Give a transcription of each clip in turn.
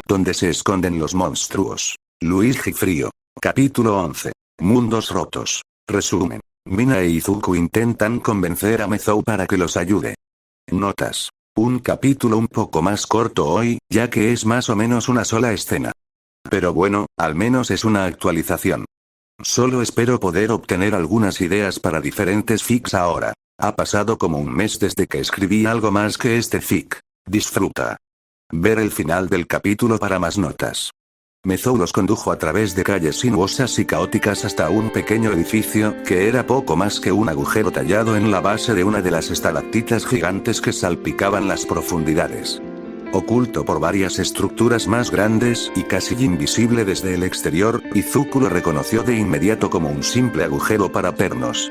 donde se esconden los monstruos. Luigi Frío. Capítulo 11. Mundos rotos. Resumen. Mina e Izuku intentan convencer a Mezou para que los ayude. Notas. Un capítulo un poco más corto hoy, ya que es más o menos una sola escena. Pero bueno, al menos es una actualización. Solo espero poder obtener algunas ideas para diferentes fics ahora. Ha pasado como un mes desde que escribí algo más que este fic. Disfruta. Ver el final del capítulo para más notas. Mezou los condujo a través de calles sinuosas y caóticas hasta un pequeño edificio, que era poco más que un agujero tallado en la base de una de las estalactitas gigantes que salpicaban las profundidades. Oculto por varias estructuras más grandes y casi invisible desde el exterior, Izuku lo reconoció de inmediato como un simple agujero para pernos.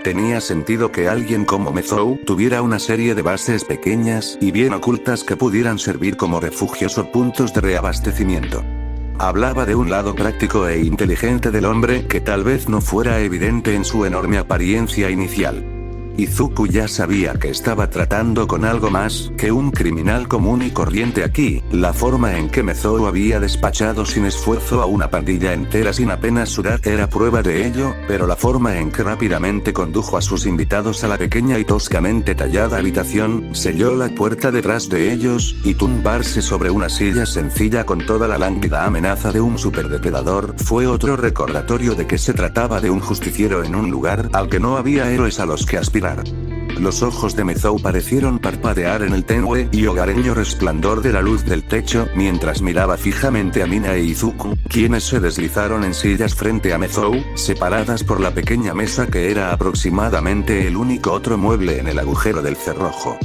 Tenía sentido que alguien como Mezou tuviera una serie de bases pequeñas y bien ocultas que pudieran servir como refugios o puntos de reabastecimiento. Hablaba de un lado práctico e inteligente del hombre que tal vez no fuera evidente en su enorme apariencia inicial. Izuku ya sabía que estaba tratando con algo más que un criminal común y corriente aquí. La forma en que Mezou había despachado sin esfuerzo a una pandilla entera sin apenas sudar era prueba de ello, pero la forma en que rápidamente condujo a sus invitados a la pequeña y toscamente tallada habitación, selló la puerta detrás de ellos, y tumbarse sobre una silla sencilla con toda la lánguida amenaza de un superdepredador fue otro recordatorio de que se trataba de un justiciero en un lugar al que no había héroes a los que aspirar. Los ojos de Mezou parecieron parpadear en el tenue y hogareño resplandor de la luz del techo mientras miraba fijamente a Mina e Izuku, quienes se deslizaron en sillas frente a Mezou, separadas por la pequeña mesa que era aproximadamente el único otro mueble en el agujero del cerrojo.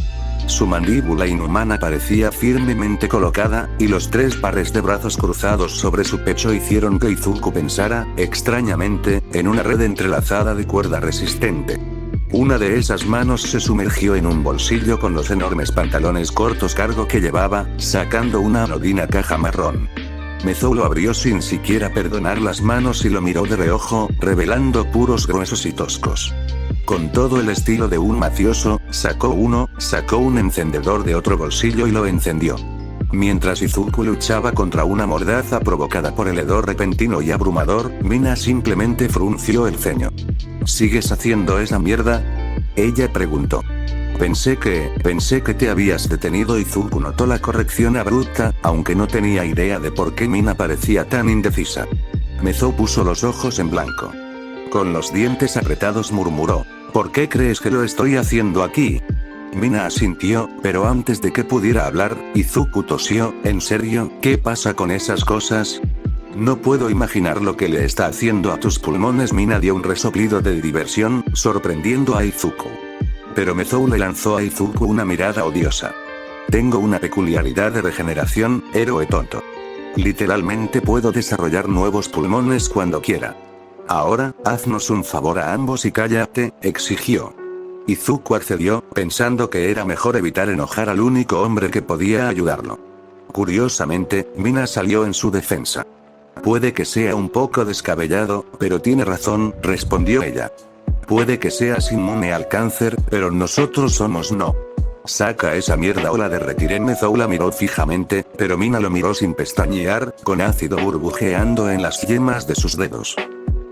Su mandíbula inhumana parecía firmemente colocada, y los 3 pares de brazos cruzados sobre su pecho hicieron que Izuku pensara, extrañamente, en una red entrelazada de cuerda resistente. Una de esas manos se sumergió en un bolsillo con los enormes pantalones cortos cargo que llevaba, sacando una anodina caja marrón. Mezou lo abrió sin siquiera perdonar las manos y lo miró de reojo, revelando puros gruesos y toscos. Con todo el estilo de un mafioso, sacó un encendedor de otro bolsillo y lo encendió. Mientras Izuku luchaba contra una mordaza provocada por el hedor repentino y abrumador, Mina simplemente frunció el ceño. ¿Sigues haciendo esa mierda? Ella preguntó. Pensé que te habías detenido. Izuku notó la corrección abrupta, aunque no tenía idea de por qué Mina parecía tan indecisa. Mezou puso los ojos en blanco. Con los dientes apretados murmuró. ¿Por qué crees que lo estoy haciendo aquí? Mina asintió, pero antes de que pudiera hablar, Izuku tosió. ¿En serio? ¿Qué pasa con esas cosas? No puedo imaginar lo que le está haciendo a tus pulmones. Mina dio un resoplido de diversión, sorprendiendo a Izuku. Pero Mezou le lanzó a Izuku una mirada odiosa. Tengo una peculiaridad de regeneración, héroe tonto. Literalmente puedo desarrollar nuevos pulmones cuando quiera. Ahora, haznos un favor a ambos y cállate, exigió. Izuku accedió, pensando que era mejor evitar enojar al único hombre que podía ayudarlo. Curiosamente, Mina salió en su defensa. Puede que sea un poco descabellado, pero tiene razón, respondió ella. Puede que seas inmune al cáncer, pero nosotros somos no. Saca esa mierda o la derretiré. Mezou la miró fijamente, pero Mina lo miró sin pestañear, con ácido burbujeando en las yemas de sus dedos.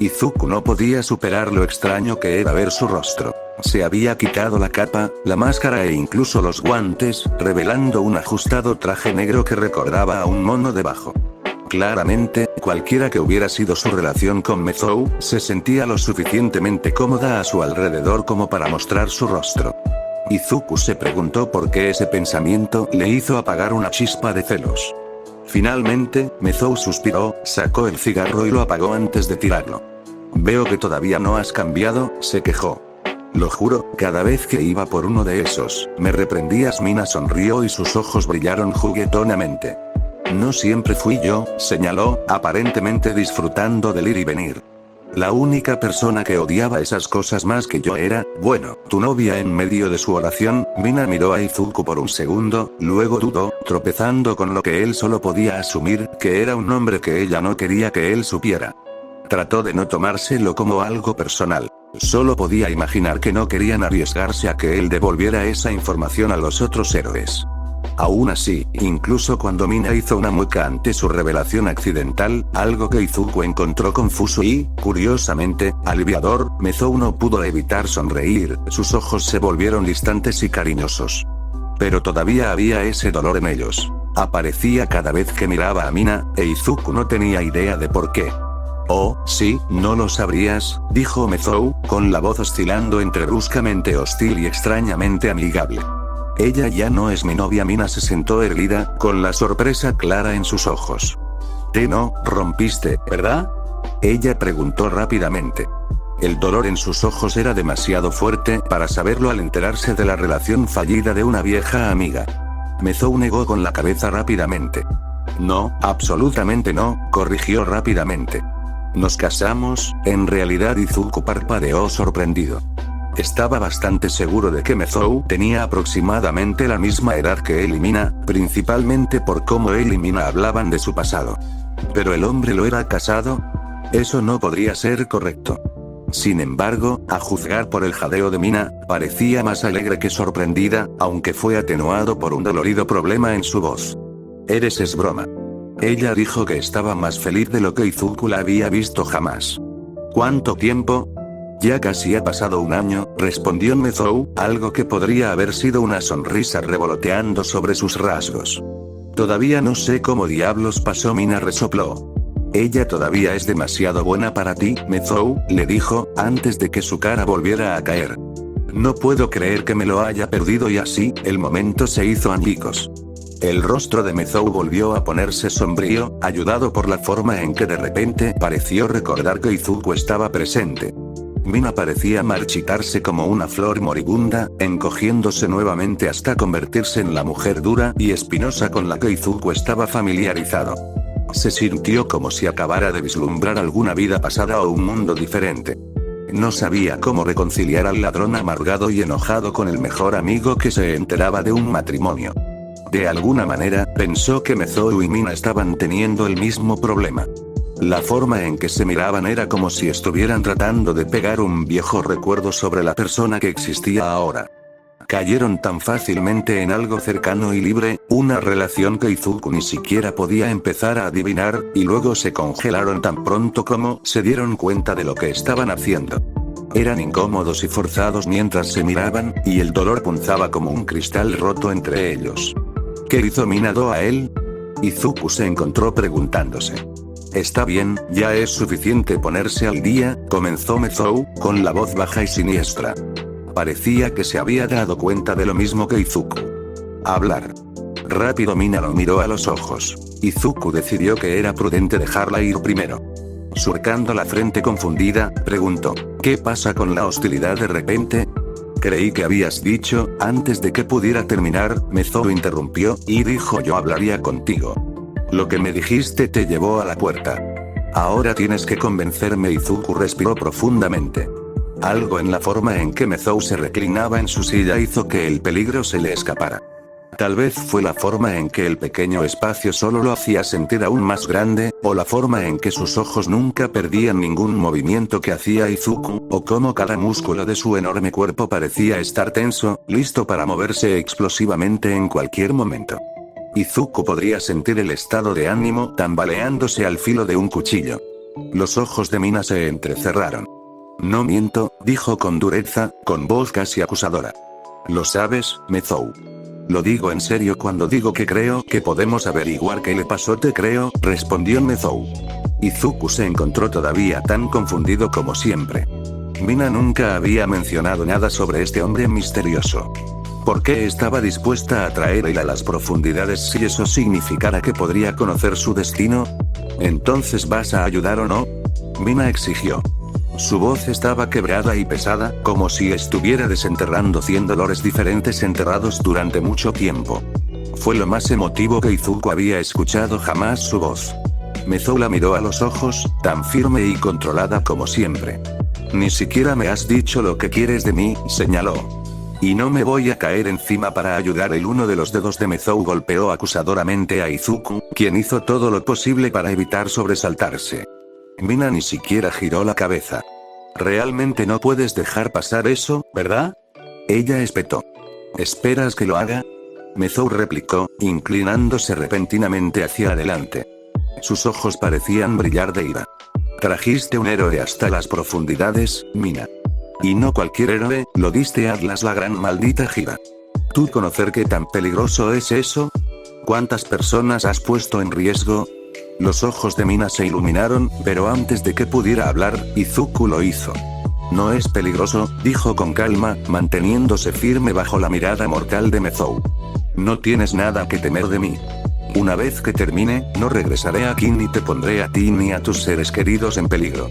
Izuku no podía superar lo extraño que era ver su rostro. Se había quitado la capa, la máscara e incluso los guantes, revelando un ajustado traje negro que recordaba a un mono debajo. Claramente, cualquiera que hubiera sido su relación con Mezou, se sentía lo suficientemente cómoda a su alrededor como para mostrar su rostro. Izuku se preguntó por qué ese pensamiento le hizo apagar una chispa de celos. Finalmente, Mezou suspiró, sacó el cigarro y lo apagó antes de tirarlo. Veo que todavía no has cambiado, se quejó. Lo juro, cada vez que iba por uno de esos, me reprendías. Mina sonrió y sus ojos brillaron juguetonamente. No siempre fui yo, señaló, aparentemente disfrutando del ir y venir. La única persona que odiaba esas cosas más que yo era, bueno, tu novia. En medio de su oración, Mina miró a Izuku por un segundo, luego dudó, tropezando con lo que él solo podía asumir, que era un nombre que ella no quería que él supiera. Trató de no tomárselo como algo personal. Solo podía imaginar que no querían arriesgarse a que él devolviera esa información a los otros héroes. Aún así, incluso cuando Mina hizo una mueca ante su revelación accidental, algo que Izuku encontró confuso y, curiosamente, aliviador, Mezou no pudo evitar sonreír, sus ojos se volvieron distantes y cariñosos. Pero todavía había ese dolor en ellos. Aparecía cada vez que miraba a Mina, e Izuku no tenía idea de por qué. Oh, sí, no lo sabrías, dijo Mezou, con la voz oscilando entre bruscamente hostil y extrañamente amigable. Ella ya no es mi novia. Mina se sentó erguida, con la sorpresa clara en sus ojos. Te no rompiste, ¿verdad? Ella preguntó rápidamente. El dolor en sus ojos era demasiado fuerte para saberlo al enterarse de la relación fallida de una vieja amiga. Mezou negó con la cabeza rápidamente. No, absolutamente no, corrigió rápidamente. Nos casamos, en realidad. Izuku parpadeó sorprendido. Estaba bastante seguro de que Mezou tenía aproximadamente la misma edad que él y Mina, principalmente por cómo él y Mina hablaban de su pasado. ¿Pero el hombre lo era casado? Eso no podría ser correcto. Sin embargo, a juzgar por el jadeo de Mina, parecía más alegre que sorprendida, aunque fue atenuado por un dolorido problema en su voz. Es broma. Ella dijo que estaba más feliz de lo que Izuku la había visto jamás. ¿Cuánto tiempo? Ya casi ha pasado un año, respondió Mezou, algo que podría haber sido una sonrisa revoloteando sobre sus rasgos. Todavía no sé cómo diablos pasó. Mina resopló. Ella todavía es demasiado buena para ti, Mezou, le dijo, antes de que su cara volviera a caer. No puedo creer que me lo haya perdido. Y así, el momento se hizo añicos. El rostro de Mezou volvió a ponerse sombrío, ayudado por la forma en que de repente pareció recordar que Izuku estaba presente. Mina parecía marchitarse como una flor moribunda, encogiéndose nuevamente hasta convertirse en la mujer dura y espinosa con la que Izuku estaba familiarizado. Se sintió como si acabara de vislumbrar alguna vida pasada o un mundo diferente. No sabía cómo reconciliar al ladrón amargado y enojado con el mejor amigo que se enteraba de un matrimonio. De alguna manera, pensó que Mezou y Mina estaban teniendo el mismo problema. La forma en que se miraban era como si estuvieran tratando de pegar un viejo recuerdo sobre la persona que existía ahora. Cayeron tan fácilmente en algo cercano y libre, una relación que Izuku ni siquiera podía empezar a adivinar, y luego se congelaron tan pronto como se dieron cuenta de lo que estaban haciendo. Eran incómodos y forzados mientras se miraban, y el dolor punzaba como un cristal roto entre ellos. ¿Qué hizo Mina a él? Izuku se encontró preguntándose. Está bien, ya es suficiente ponerse al día, comenzó Mezou, con la voz baja y siniestra. Parecía que se había dado cuenta de lo mismo que Izuku. Hablar. Rápido. Mina lo miró a los ojos. Izuku decidió que era prudente dejarla ir primero. Surcando la frente confundida, preguntó, ¿qué pasa con la hostilidad de repente? Creí que habías dicho, antes de que pudiera terminar, Mezou interrumpió, y dijo yo hablaría contigo. Lo que me dijiste te llevó a la puerta. Ahora tienes que convencerme. Izuku respiró profundamente. Algo en la forma en que Mezou se reclinaba en su silla hizo que el peligro se le escapara. Tal vez fue la forma en que el pequeño espacio solo lo hacía sentir aún más grande, o la forma en que sus ojos nunca perdían ningún movimiento que hacía Izuku, o cómo cada músculo de su enorme cuerpo parecía estar tenso, listo para moverse explosivamente en cualquier momento. Izuku podría sentir el estado de ánimo tambaleándose al filo de un cuchillo. Los ojos de Mina se entrecerraron. No miento, dijo con dureza, con voz casi acusadora. ¿Lo sabes, Mezou? Lo digo en serio cuando digo que creo que podemos averiguar qué le pasó. Te creo, respondió Mezou. Izuku se encontró todavía tan confundido como siempre. Mina nunca había mencionado nada sobre este hombre misterioso. ¿Por qué estaba dispuesta a traerle a las profundidades si eso significara que podría conocer su destino? ¿Entonces vas a ayudar o no? Mina exigió. Su voz estaba quebrada y pesada, como si estuviera desenterrando 100 dolores diferentes enterrados durante mucho tiempo. Fue lo más emotivo que Izuku había escuchado jamás su voz. Mezou la miró a los ojos, tan firme y controlada como siempre. Ni siquiera me has dicho lo que quieres de mí, señaló. Y no me voy a caer encima para ayudar. Uno de los dedos de Mezou golpeó acusadoramente a Izuku, quien hizo todo lo posible para evitar sobresaltarse. Mina ni siquiera giró la cabeza. Realmente no puedes dejar pasar eso, ¿verdad? Ella espetó. ¿Esperas que lo haga? Mezou replicó, inclinándose repentinamente hacia adelante. Sus ojos parecían brillar de ira. Trajiste un héroe hasta las profundidades, Mina. Y no cualquier héroe, lo diste a Atlas la gran maldita gira. ¿Tú conocer qué tan peligroso es eso? ¿Cuántas personas has puesto en riesgo? Los ojos de Mina se iluminaron, pero antes de que pudiera hablar, Izuku lo hizo. No es peligroso, dijo con calma, manteniéndose firme bajo la mirada mortal de Mezou. No tienes nada que temer de mí. Una vez que termine, no regresaré aquí ni te pondré a ti ni a tus seres queridos en peligro.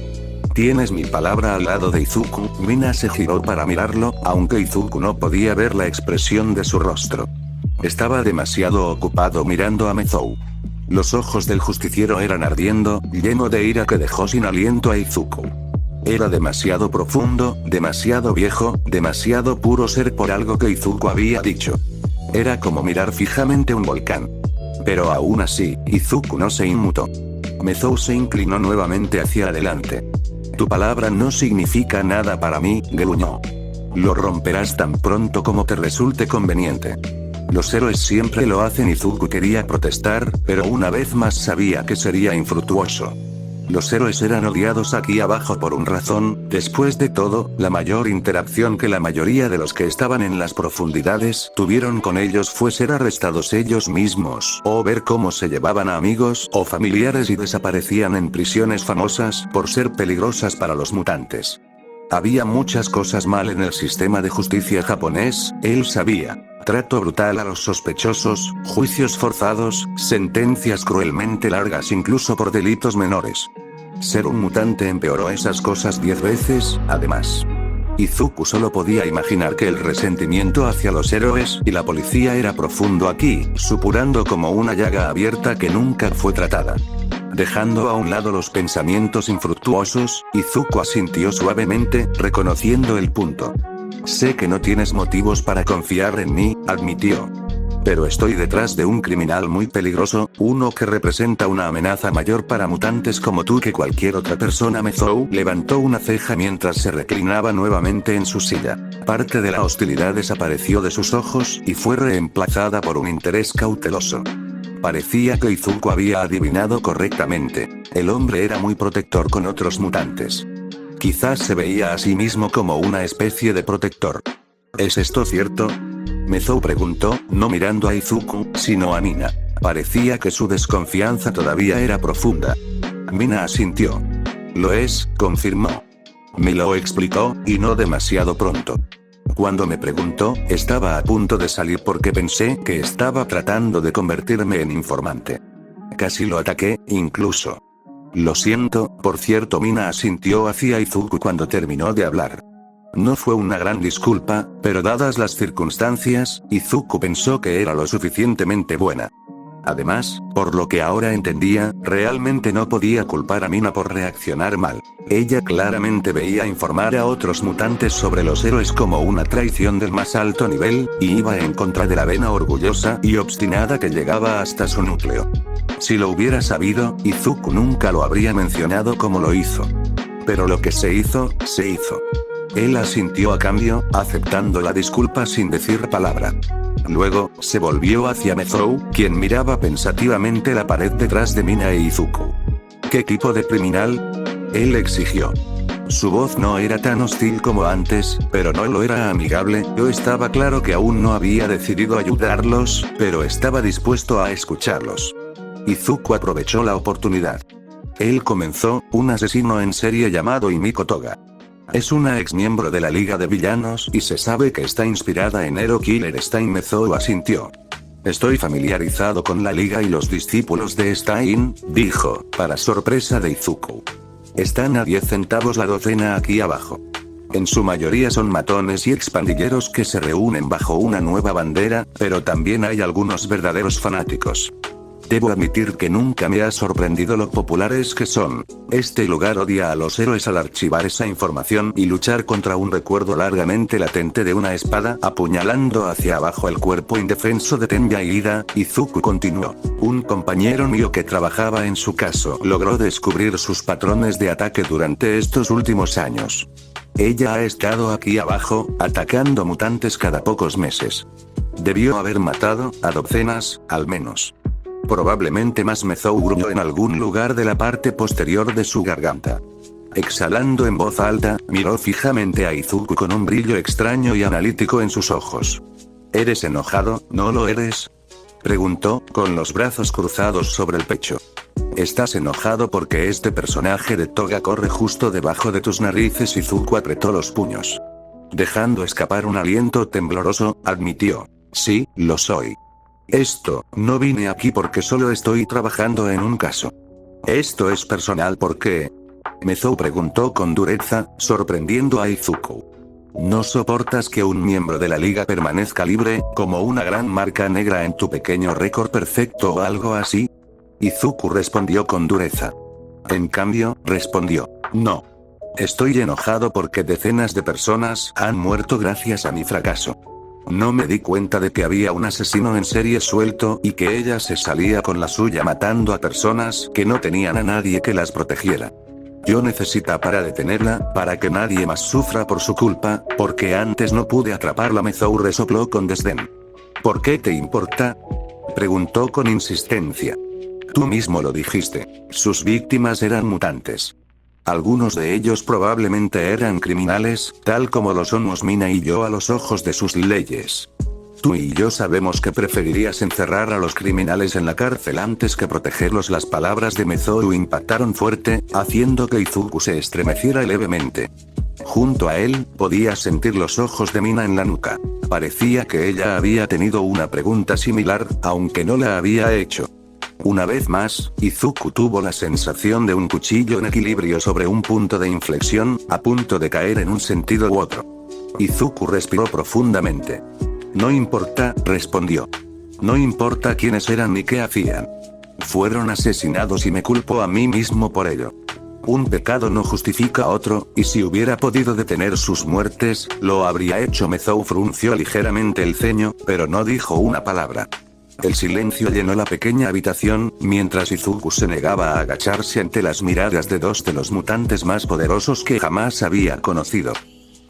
Tienes mi palabra. Al lado de Izuku, Mina se giró para mirarlo, aunque Izuku no podía ver la expresión de su rostro. Estaba demasiado ocupado mirando a Mezou. Los ojos del justiciero eran ardiendo, lleno de ira que dejó sin aliento a Izuku. Era demasiado profundo, demasiado viejo, demasiado puro ser por algo que Izuku había dicho. Era como mirar fijamente un volcán. Pero aún así, Izuku no se inmutó. Mezou se inclinó nuevamente hacia adelante. Tu palabra no significa nada para mí, gruñó. Lo romperás tan pronto como te resulte conveniente. Los héroes siempre lo hacen. Izuku quería protestar, pero una vez más sabía que sería infructuoso. Los héroes eran odiados aquí abajo por una razón. Después de todo, la mayor interacción que la mayoría de los que estaban en las profundidades tuvieron con ellos fue ser arrestados ellos mismos, o ver cómo se llevaban a amigos o familiares y desaparecían en prisiones famosas por ser peligrosas para los mutantes. Había muchas cosas mal en el sistema de justicia japonés, él sabía. Trato brutal a los sospechosos, juicios forzados, sentencias cruelmente largas incluso por delitos menores. Ser un mutante empeoró esas cosas 10 veces, además. Izuku solo podía imaginar que el resentimiento hacia los héroes y la policía era profundo aquí, supurando como una llaga abierta que nunca fue tratada. Dejando a un lado los pensamientos infructuosos, Izuku asintió suavemente, reconociendo el punto. Sé que no tienes motivos para confiar en mí, admitió. Pero estoy detrás de un criminal muy peligroso, uno que representa una amenaza mayor para mutantes como tú que cualquier otra persona. Mezou levantó una ceja mientras se reclinaba nuevamente en su silla. Parte de la hostilidad desapareció de sus ojos y fue reemplazada por un interés cauteloso. Parecía que Izuku había adivinado correctamente. El hombre era muy protector con otros mutantes. Quizás se veía a sí mismo como una especie de protector. ¿Es esto cierto? Mezou preguntó, no mirando a Izuku, sino a Mina. Parecía que su desconfianza todavía era profunda. Mina asintió. Lo es, confirmó. Me lo explicó, y no demasiado pronto. Cuando me preguntó, estaba a punto de salir porque pensé que estaba tratando de convertirme en informante. Casi lo ataqué, incluso. Lo siento, por cierto. Mina asintió hacia Izuku cuando terminó de hablar. No fue una gran disculpa, pero dadas las circunstancias, Izuku pensó que era lo suficientemente buena. Además, por lo que ahora entendía, realmente no podía culpar a Mina por reaccionar mal. Ella claramente veía informar a otros mutantes sobre los héroes como una traición del más alto nivel, y iba en contra de la vena orgullosa y obstinada que llegaba hasta su núcleo. Si lo hubiera sabido, Izuku nunca lo habría mencionado como lo hizo. Pero lo que se hizo, se hizo. Él asintió a cambio, aceptando la disculpa sin decir palabra. Luego, se volvió hacia Mezou, quien miraba pensativamente la pared detrás de Mina e Izuku. ¿Qué tipo de criminal? Él exigió. Su voz no era tan hostil como antes, pero no lo era amigable. Yo estaba claro que aún no había decidido ayudarlos, pero estaba dispuesto a escucharlos. Izuku aprovechó la oportunidad. Él comenzó, un asesino en serie llamado Himiko Toga. Es una ex miembro de la Liga de Villanos y se sabe que está inspirada en Hero Killer Stein. Mezou asintió. Estoy familiarizado con la Liga y los discípulos de Stein, dijo, para sorpresa de Izuku. Están a 10 centavos la docena aquí abajo. En su mayoría son matones y expandilleros que se reúnen bajo una nueva bandera, pero también hay algunos verdaderos fanáticos. Debo admitir que nunca me ha sorprendido lo populares que son. Este lugar odia a los héroes al archivar esa información y luchar contra un recuerdo largamente latente de una espada apuñalando hacia abajo el cuerpo indefenso de Tenya y Ida. Izuku continuó. Un compañero mío que trabajaba en su caso logró descubrir sus patrones de ataque durante estos últimos años. Ella ha estado aquí abajo, atacando mutantes cada pocos meses. Debió haber matado a docenas, al menos. Probablemente más. Mezou gruñó en algún lugar de la parte posterior de su garganta. Exhalando en voz alta, miró fijamente a Izuku con un brillo extraño y analítico en sus ojos. ¿Eres enojado, no lo eres?, preguntó, con los brazos cruzados sobre el pecho. ¿Estás enojado porque este personaje de toga corre justo debajo de tus narices? Izuku apretó los puños. Dejando escapar un aliento tembloroso, admitió. Sí, lo soy. No vine aquí porque solo estoy trabajando en un caso. Esto es personal. ¿Por qué?, Mezou preguntó con dureza, sorprendiendo a Izuku. ¿No soportas que un miembro de la liga permanezca libre, como una gran marca negra en tu pequeño récord perfecto o algo así? Izuku respondió con dureza. En cambio, respondió. No. Estoy enojado porque decenas de personas han muerto gracias a mi fracaso. No me di cuenta de que había un asesino en serie suelto y que ella se salía con la suya matando a personas que no tenían a nadie que las protegiera. Yo necesito para detenerla, para que nadie más sufra por su culpa, porque antes no pude atraparla. Mezou resopló con desdén. ¿Por qué te importa?, preguntó con insistencia. Tú mismo lo dijiste. Sus víctimas eran mutantes. Algunos de ellos probablemente eran criminales, tal como lo somos Mina y yo a los ojos de sus leyes. Tú y yo sabemos que preferirías encerrar a los criminales en la cárcel antes que protegerlos. Las palabras de Mezou impactaron fuerte, haciendo que Izuku se estremeciera levemente. Junto a él, podía sentir los ojos de Mina en la nuca. Parecía que ella había tenido una pregunta similar, aunque no la había hecho. Una vez más, Izuku tuvo la sensación de un cuchillo en equilibrio sobre un punto de inflexión, a punto de caer en un sentido u otro. Izuku respiró profundamente. No importa, respondió. No importa quiénes eran ni qué hacían. Fueron asesinados y me culpo a mí mismo por ello. Un pecado no justifica a otro, y si hubiera podido detener sus muertes, lo habría hecho. Mezou frunció ligeramente el ceño, pero no dijo una palabra. El silencio llenó la pequeña habitación, mientras Izuku se negaba a agacharse ante las miradas de dos de los mutantes más poderosos que jamás había conocido.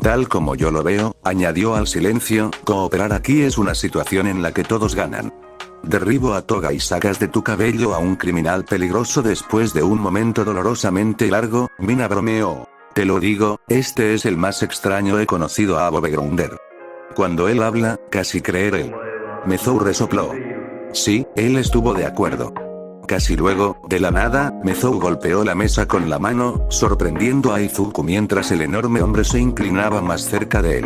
Tal como yo lo veo, añadió al silencio, cooperar aquí es una situación en la que todos ganan. Derribo a Toga y sacas de tu cabello a un criminal peligroso después de un momento dolorosamente largo. Mina bromeó. Te lo digo, este es el más extraño. He conocido a Bobegrounder. Cuando él habla, casi creer él. Mezou resopló. Sí, él estuvo de acuerdo. Casi luego, de la nada, Mezou golpeó la mesa con la mano, sorprendiendo a Izuku mientras el enorme hombre se inclinaba más cerca de él.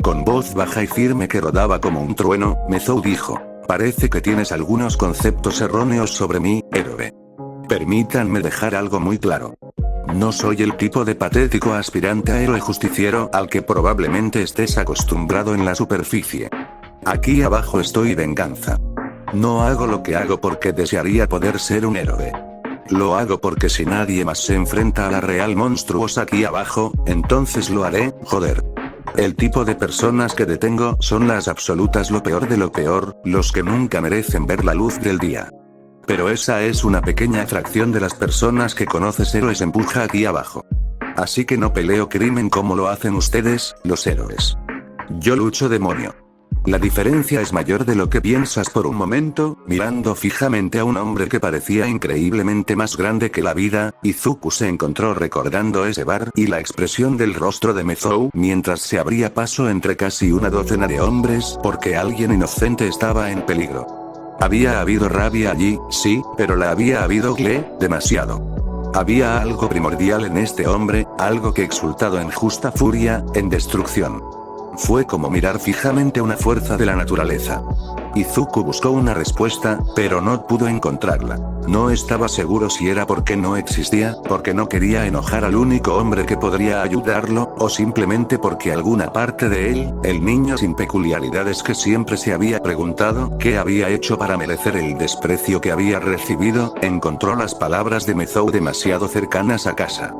Con voz baja y firme que rodaba como un trueno, Mezou dijo. Parece que tienes algunos conceptos erróneos sobre mí, héroe. Permítanme dejar algo muy claro. No soy el tipo de patético aspirante a héroe justiciero al que probablemente estés acostumbrado en la superficie. Aquí abajo estoy venganza. No hago lo que hago porque desearía poder ser un héroe. Lo hago porque si nadie más se enfrenta a la real monstruosa aquí abajo, entonces lo haré, joder. El tipo de personas que detengo son las absolutas, lo peor de lo peor, los que nunca merecen ver la luz del día. Pero esa es una pequeña fracción de las personas que conoces. Héroes empuja aquí abajo. Así que no peleo crimen como lo hacen ustedes, los héroes. Yo lucho demonio. La diferencia es mayor de lo que piensas. Por un momento, mirando fijamente a un hombre que parecía increíblemente más grande que la vida, Izuku se encontró recordando ese bar y la expresión del rostro de Mezou mientras se abría paso entre casi una docena de hombres porque alguien inocente estaba en peligro. Había habido rabia allí, sí, pero la había habido demasiado. Había algo primordial en este hombre, algo que exultado en justa furia, en destrucción. Fue como mirar fijamente una fuerza de la naturaleza. Izuku buscó una respuesta, pero no pudo encontrarla. No estaba seguro si era porque no existía, porque no quería enojar al único hombre que podría ayudarlo, o simplemente porque alguna parte de él, el niño sin peculiaridades que siempre se había preguntado qué había hecho para merecer el desprecio que había recibido, encontró las palabras de Mezou demasiado cercanas a casa.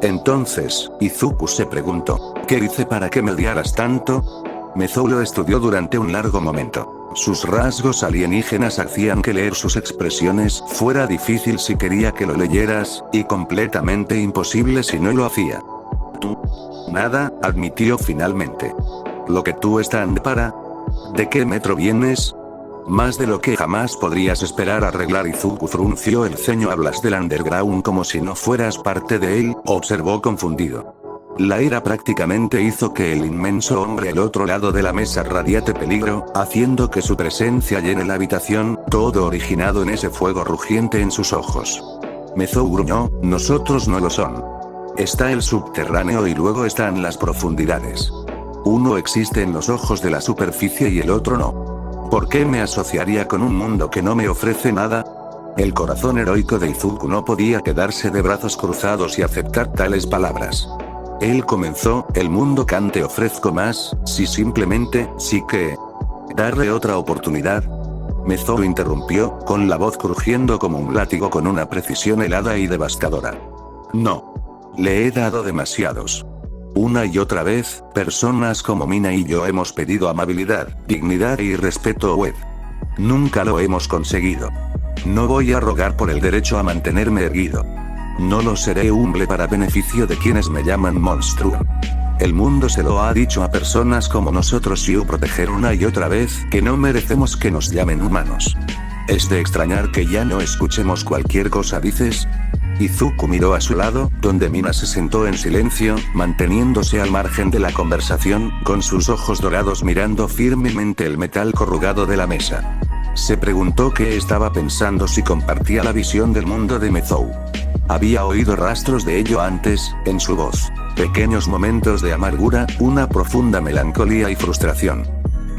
Entonces, Izuku se preguntó, ¿qué hice para que me odiaras tanto? Mezou lo estudió durante un largo momento. Sus rasgos alienígenas hacían que leer sus expresiones fuera difícil si quería que lo leyeras, y completamente imposible si no lo hacía. Tú. Nada, admitió finalmente. Lo que tú estás para. ¿De qué metro vienes? Más de lo que jamás podrías esperar arreglar. Izuku frunció el ceño. ¿Hablas del underground como si no fueras parte de él?, observó confundido. La ira prácticamente hizo que el inmenso hombre al otro lado de la mesa radiase peligro, haciendo que su presencia llene la habitación, todo originado en ese fuego rugiente en sus ojos. Mezou gruñó, nosotros no lo son. Está el subterráneo y luego están las profundidades. Uno existe en los ojos de la superficie y el otro no. ¿Por qué me asociaría con un mundo que no me ofrece nada? El corazón heroico de Izuku no podía quedarse de brazos cruzados y aceptar tales palabras. Él comenzó, el mundo Kan te ofrezco más, si simplemente, sí que... ¿Darle otra oportunidad? Mezou interrumpió, con la voz crujiendo como un látigo con una precisión helada y devastadora. No. Le he dado demasiados. Una y otra vez, personas como Mina y yo hemos pedido amabilidad, dignidad y respeto a Web. Nunca lo hemos conseguido. No voy a rogar por el derecho a mantenerme erguido. No lo seré humble para beneficio de quienes me llaman monstruo. El mundo se lo ha dicho a personas como nosotros y proteger una y otra vez que no merecemos que nos llamen humanos. ¿Es de extrañar que ya no escuchemos cualquier cosa dices? Izuku miró a su lado, donde Mina se sentó en silencio, manteniéndose al margen de la conversación, con sus ojos dorados mirando firmemente el metal corrugado de la mesa. Se preguntó qué estaba pensando, si compartía la visión del mundo de Mezou. Había oído rastros de ello antes, en su voz. Pequeños momentos de amargura, una profunda melancolía y frustración.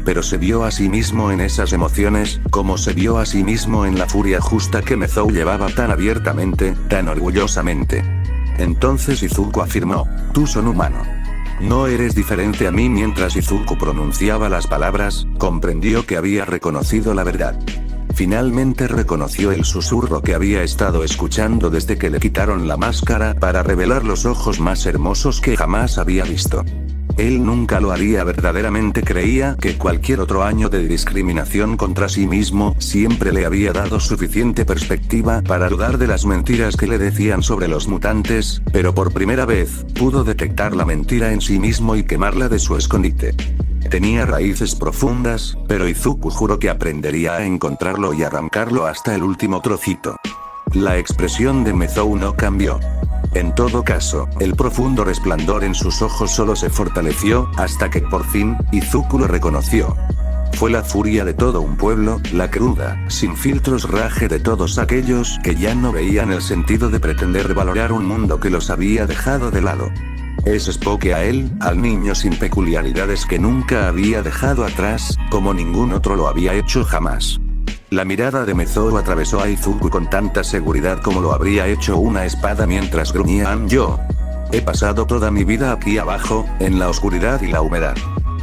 Pero se vio a sí mismo en esas emociones, como se vio a sí mismo en la furia justa que Mezou llevaba tan abiertamente, tan orgullosamente. Entonces Izuku afirmó, tú son humano. No eres diferente a mí. Mientras Izuku pronunciaba las palabras, comprendió que había reconocido la verdad. Finalmente reconoció el susurro que había estado escuchando desde que le quitaron la máscara para revelar los ojos más hermosos que jamás había visto. Él nunca lo haría verdaderamente. Creía que cualquier otro año de discriminación contra sí mismo siempre le había dado suficiente perspectiva para dudar de las mentiras que le decían sobre los mutantes, pero por primera vez, pudo detectar la mentira en sí mismo y quemarla de su escondite. Tenía raíces profundas, pero Izuku juró que aprendería a encontrarlo y arrancarlo hasta el último trocito. La expresión de Mezou no cambió. En todo caso, el profundo resplandor en sus ojos solo se fortaleció, hasta que por fin, Izuku lo reconoció. Fue la furia de todo un pueblo, la cruda, sin filtros raje de todos aquellos que ya no veían el sentido de pretender valorar un mundo que los había dejado de lado. Es Spoke a él, al niño sin peculiaridades que nunca había dejado atrás, como ningún otro lo había hecho jamás. La mirada de Mezou atravesó a Izuku con tanta seguridad como lo habría hecho una espada mientras gruñía. Yo he pasado toda mi vida aquí abajo, en la oscuridad y la humedad.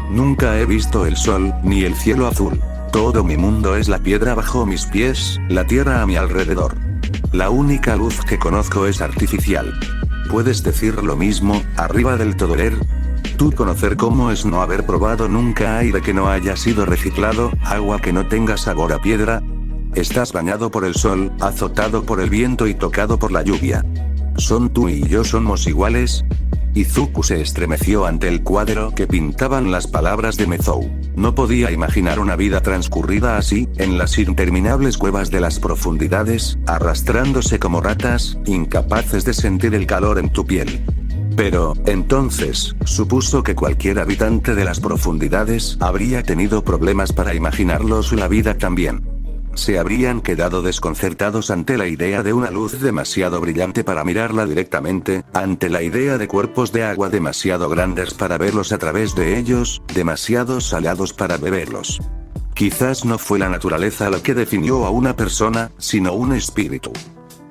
Nunca he visto el sol, ni el cielo azul. Todo mi mundo es la piedra bajo mis pies, la tierra a mi alrededor. La única luz que conozco es artificial. ¿Puedes decir lo mismo, arriba del Todoler? Tú conocer cómo es no haber probado nunca aire que no haya sido reciclado, agua que no tenga sabor a piedra. Estás bañado por el sol, azotado por el viento y tocado por la lluvia. ¿Son tú y yo somos iguales? Izuku se estremeció ante el cuadro que pintaban las palabras de Mezou. No podía imaginar una vida transcurrida así, en las interminables cuevas de las profundidades, arrastrándose como ratas, incapaces de sentir el calor en tu piel. Pero, entonces, supuso que cualquier habitante de las profundidades habría tenido problemas para imaginarlos la vida también. Se habrían quedado desconcertados ante la idea de una luz demasiado brillante para mirarla directamente, ante la idea de cuerpos de agua demasiado grandes para verlos a través de ellos, demasiado salados para beberlos. Quizás no fue la naturaleza la que definió a una persona, sino un espíritu.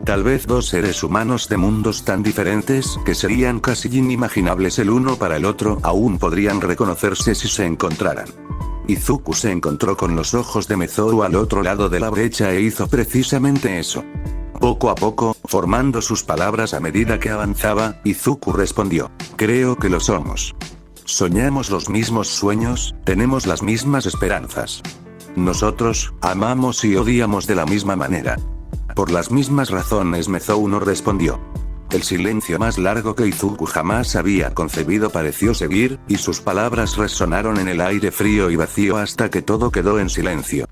Tal vez dos seres humanos de mundos tan diferentes que serían casi inimaginables el uno para el otro, aún podrían reconocerse si se encontraran. Izuku se encontró con los ojos de Mezou al otro lado de la brecha e hizo precisamente eso. Poco a poco, formando sus palabras a medida que avanzaba, Izuku respondió: creo que lo somos. Soñamos los mismos sueños, tenemos las mismas esperanzas. Nosotros, amamos y odiamos de la misma manera. Por las mismas razones. Mezou no respondió. El silencio más largo que Izuku jamás había concebido pareció seguir, y sus palabras resonaron en el aire frío y vacío hasta que todo quedó en silencio.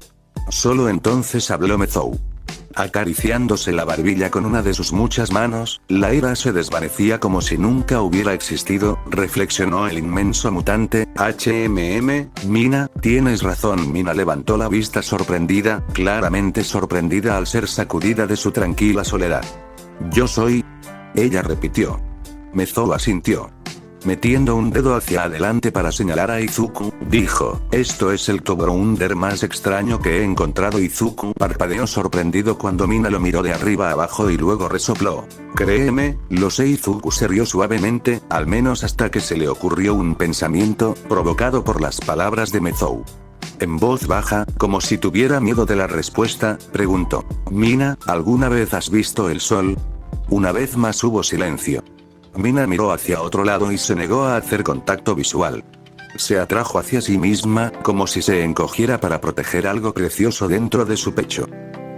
Solo entonces habló Mezou. Acariciándose la barbilla con una de sus muchas manos, la ira se desvanecía como si nunca hubiera existido, reflexionó el inmenso mutante. Mina, tienes razón. Mina levantó la vista sorprendida, claramente sorprendida al ser sacudida de su tranquila soledad. Yo soy... Ella repitió. Mezou asintió. Metiendo un dedo hacia adelante para señalar a Izuku, dijo, esto es el Tobrounder más extraño que he encontrado. Izuku parpadeó sorprendido cuando Mina lo miró de arriba abajo y luego resopló. Créeme, lo sé. Izuku se rió suavemente, al menos hasta que se le ocurrió un pensamiento, provocado por las palabras de Mezou. En voz baja, como si tuviera miedo de la respuesta, preguntó, Mina, ¿alguna vez has visto el sol? Una vez más hubo silencio. Mina miró hacia otro lado y se negó a hacer contacto visual. Se atrajo hacia sí misma, como si se encogiera para proteger algo precioso dentro de su pecho.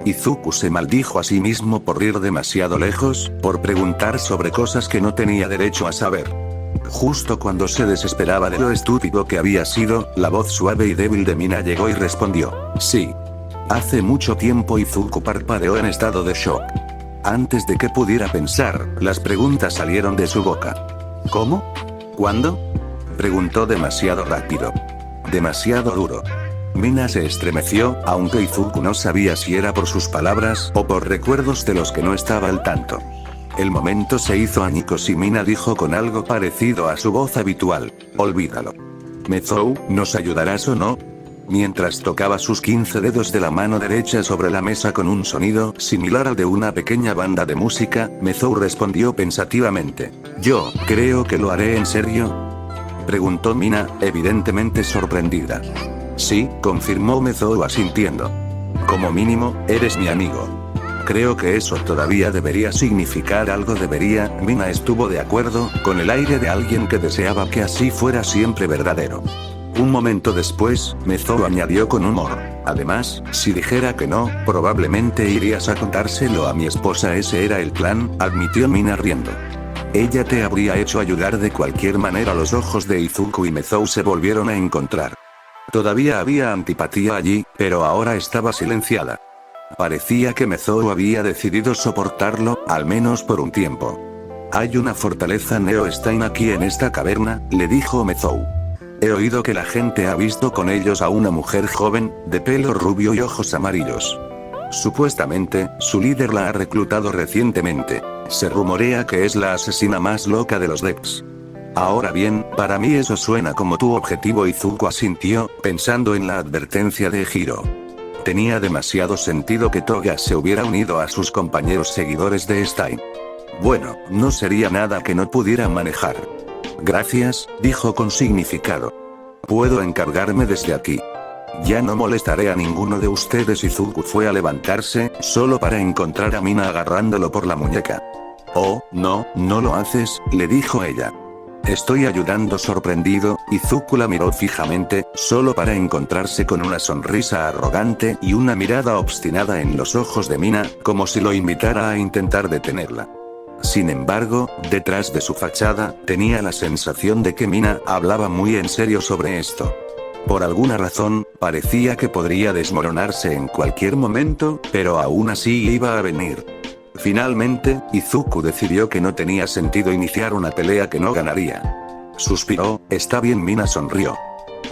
Izuku se maldijo a sí mismo por ir demasiado lejos, por preguntar sobre cosas que no tenía derecho a saber. Justo cuando se desesperaba de lo estúpido que había sido, la voz suave y débil de Mina llegó y respondió, sí. Hace mucho tiempo. Izuku parpadeó en estado de shock. Antes de que pudiera pensar, las preguntas salieron de su boca. ¿Cómo? ¿Cuándo? Preguntó demasiado rápido. Demasiado duro. Mina se estremeció, aunque Izuku no sabía si era por sus palabras o por recuerdos de los que no estaba al tanto. El momento se hizo añicos y Mina dijo con algo parecido a su voz habitual, olvídalo. Mezou, ¿nos ayudarás o no? Mientras tocaba sus 15 dedos de la mano derecha sobre la mesa con un sonido similar al de una pequeña banda de música, Mezou respondió pensativamente. Yo, creo que lo haré. ¿En serio? Preguntó Mina, evidentemente sorprendida. Sí, confirmó Mezou asintiendo. Como mínimo, eres mi amigo. Creo que eso todavía debería significar algo. Mina estuvo de acuerdo, con el aire de alguien que deseaba que así fuera siempre verdadero. Un momento después, Mezou añadió con humor. Además, si dijera que no, probablemente irías a contárselo a mi esposa. Ese era el plan, admitió Mina riendo. Ella te habría hecho ayudar de cualquier manera. Los ojos de Izuku y Mezou se volvieron a encontrar. Todavía había antipatía allí, pero ahora estaba silenciada. Parecía que Mezou había decidido soportarlo, al menos por un tiempo. Hay una fortaleza Neo Stein aquí en esta caverna, le dijo Mezou. He oído que la gente ha visto con ellos a una mujer joven, de pelo rubio y ojos amarillos. Supuestamente, su líder la ha reclutado recientemente. Se rumorea que es la asesina más loca de los Deps. Ahora bien, para mí eso suena como tu objetivo. Izuku asintió, pensando en la advertencia de Hiro. Tenía demasiado sentido que Toga se hubiera unido a sus compañeros seguidores de Stein. Bueno, no sería nada que no pudiera manejar. Gracias, dijo con significado. Puedo encargarme desde aquí. Ya no molestaré a ninguno de ustedes. Izuku fue a levantarse, solo para encontrar a Mina agarrándolo por la muñeca. Oh, no, no lo haces, le dijo ella. Estoy ayudando. Sorprendido, Izuku la miró fijamente, solo para encontrarse con una sonrisa arrogante y una mirada obstinada en los ojos de Mina, como si lo invitara a intentar detenerla. Sin embargo, detrás de su fachada, tenía la sensación de que Mina hablaba muy en serio sobre esto. Por alguna razón, parecía que podría desmoronarse en cualquier momento, pero aún así iba a venir. Finalmente, Izuku decidió que no tenía sentido iniciar una pelea que no ganaría. Suspiró, está bien. Mina sonrió.